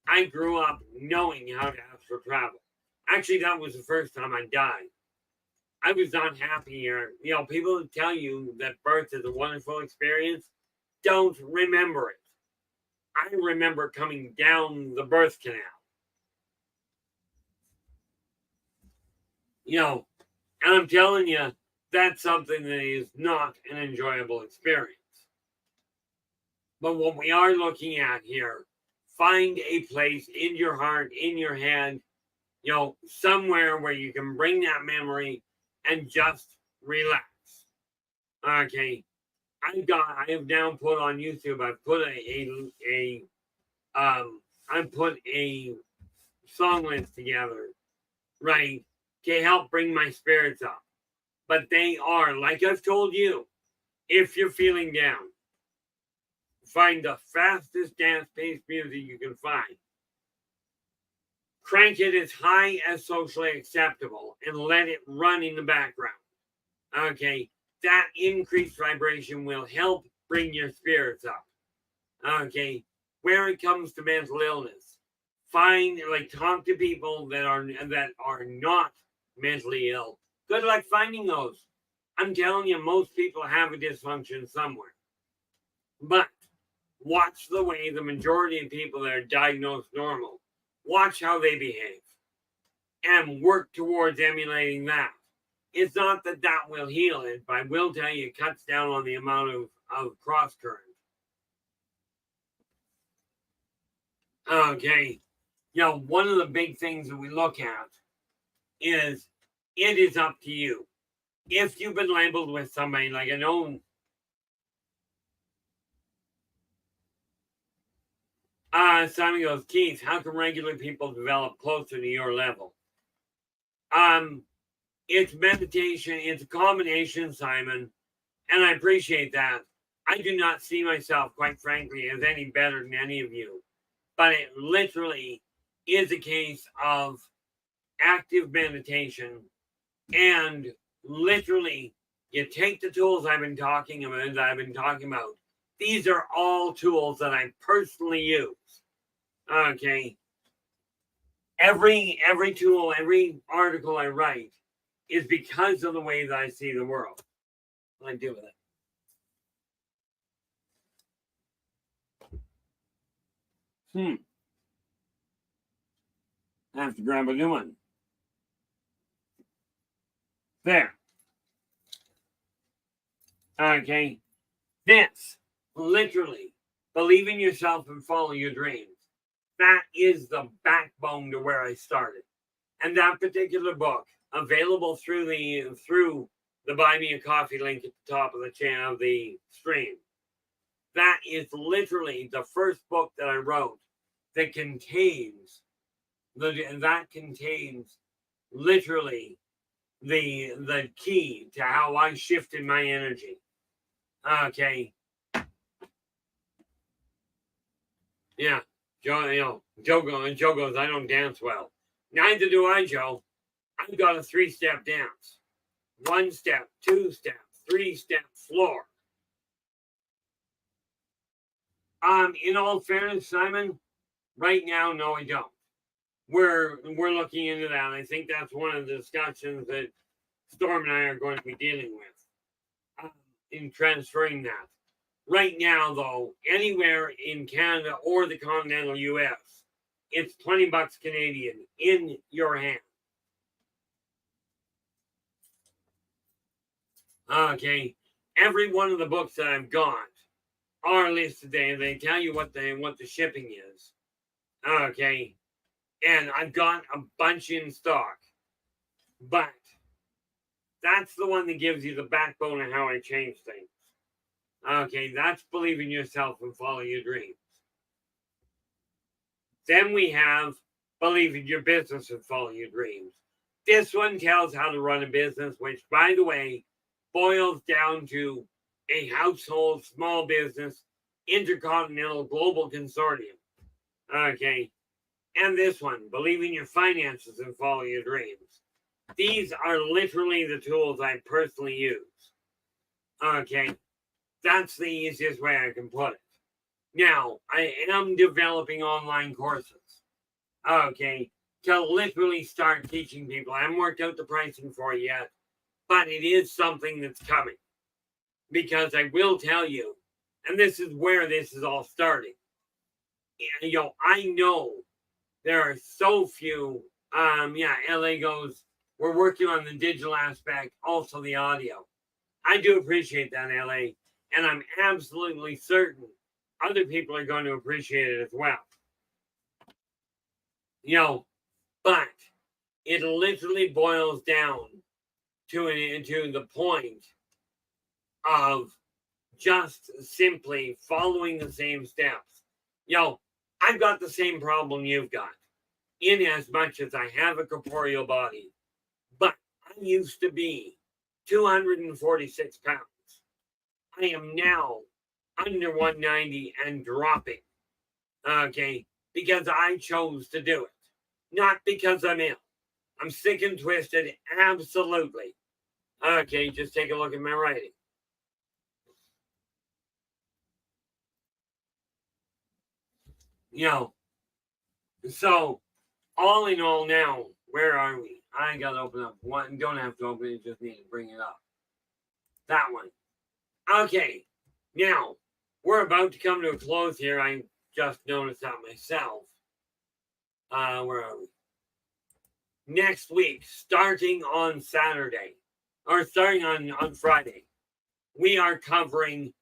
I grew up knowing how to astral travel. Actually, that was the first time I died. I was not happy here. People who tell you that birth is a wonderful experience don't remember it. I remember coming down the birth canal. And I'm telling you, that's something that is not an enjoyable experience. But what we are looking at here, find a place in your heart, in your head, somewhere where you can bring that memory and just relax. Okay. I have now put on YouTube, I've put a song list together, right, to help bring my spirits up. But they are, like I've told you, if you're feeling down, find the fastest dance-paced music you can find. Crank it as high as socially acceptable and let it run in the background. Okay, that increased vibration will help bring your spirits up. Okay, where it comes to mental illness, talk to people that are not mentally ill. Good luck finding those. I'm telling you, most people have a dysfunction somewhere. But watch the way the majority of people that are diagnosed normal, watch how they behave and work towards emulating that. It's not that will heal it, but I will tell you it cuts down on the amount of cross current. Okay. One of the big things that we look at is it is up to you. If you've been labeled with somebody, like I know Simon goes, Keith, how can regular people develop closer to your level? It's meditation. It's a combination, Simon, and I appreciate that. I do not see myself, quite frankly, as any better than any of you, but it literally is a case of active meditation, and literally you take the tools I've been talking about. These are all tools that I personally use. Okay. Every tool, every article I write is because of the way that I see the world. What do I do with it? I have to grab a new one. There. Okay. This, literally, believe in yourself and follow your dreams. That is the backbone to where I started. And that particular book, available through the Buy Me a Coffee link at the top of the channel, the stream. That is literally the first book that I wrote that contains literally the key to how I shifted my energy. Okay. Yeah. Joe goes, I don't dance well. Neither do I, Joe. I've got a 3-step dance. 1 step, 2 step, 3-step floor. In all fairness, Simon, right now, no, I don't. We're looking into that. I think that's one of the discussions that Storm and I are going to be dealing with in transferring that. Right now, though, anywhere in Canada or the continental US, it's $20 Canadian in your hand. Okay, every one of the books that I've got are listed there. They tell you what the shipping is. Okay, and I've got a bunch in stock, but that's the one that gives you the backbone of how I change things. Okay, that's believe in yourself and follow your dreams. Then we have believe in your business and follow your dreams. This one tells how to run a business, which, by the way, boils down to a household, small business, intercontinental, global consortium. Okay, and this one, believe in your finances and follow your dreams. These are literally the tools I personally use. Okay. That's the easiest way I can put it. Now, I am developing online courses, okay, to literally start teaching people. I haven't worked out the pricing for it yet, but it is something that's coming. Because I will tell you, and this is where this is all starting. I know there are so few, LA goes, We're working on the digital aspect, also the audio. I do appreciate that, LA, and I'm absolutely certain other people are going to appreciate it as well. But it literally boils down to the point of just simply following the same steps. I've got the same problem you've got, in as much as I have a corporeal body, but I used to be 246 pounds. I am now under 190 and dropping, okay, because I chose to do it, not because I'm ill. I'm sick and twisted, absolutely. Okay, just take a look at my writing. So all in all now, where are we? I gotta open up one. Don't have to open it, just need to bring it up. That one. Okay, now we're about to come to a close here. I just noticed that myself. Where are we? Next week, starting on Saturday, or starting on Friday, we are covering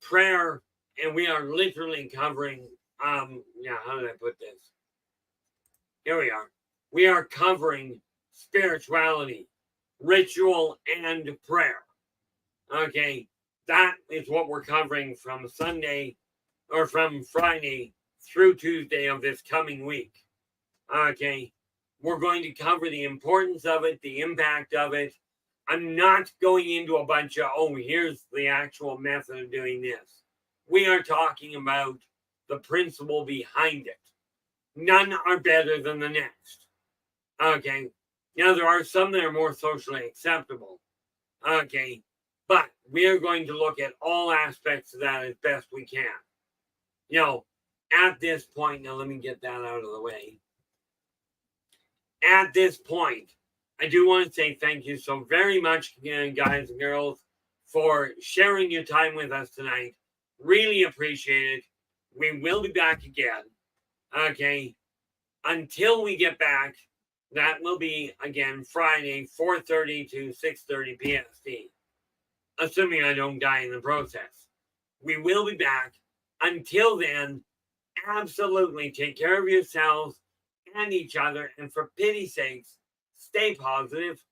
prayer, and we are literally covering, how did I put this? Here we are. We are covering spirituality, ritual, and prayer. Okay, that is what we're covering from Sunday, or from Friday through Tuesday of this coming week. Okay, we're going to cover the importance of it, the impact of it. I'm not going into a bunch of, here's the actual method of doing this. We are talking about the principle behind it. None are better than the next. Okay, now there are some that are more socially acceptable. Okay, but we are going to look at all aspects of that as best we can. At this point, now let me get that out of the way. At this point, I do want to say thank you so very much, guys and girls, for sharing your time with us tonight. Really appreciate it. We will be back again. Okay. Until we get back, that will be, again, Friday, 4:30 to 6:30 PST. Assuming I don't die in the process. We will be back. Until then, absolutely take care of yourselves and each other. And for pity's sakes, stay positive.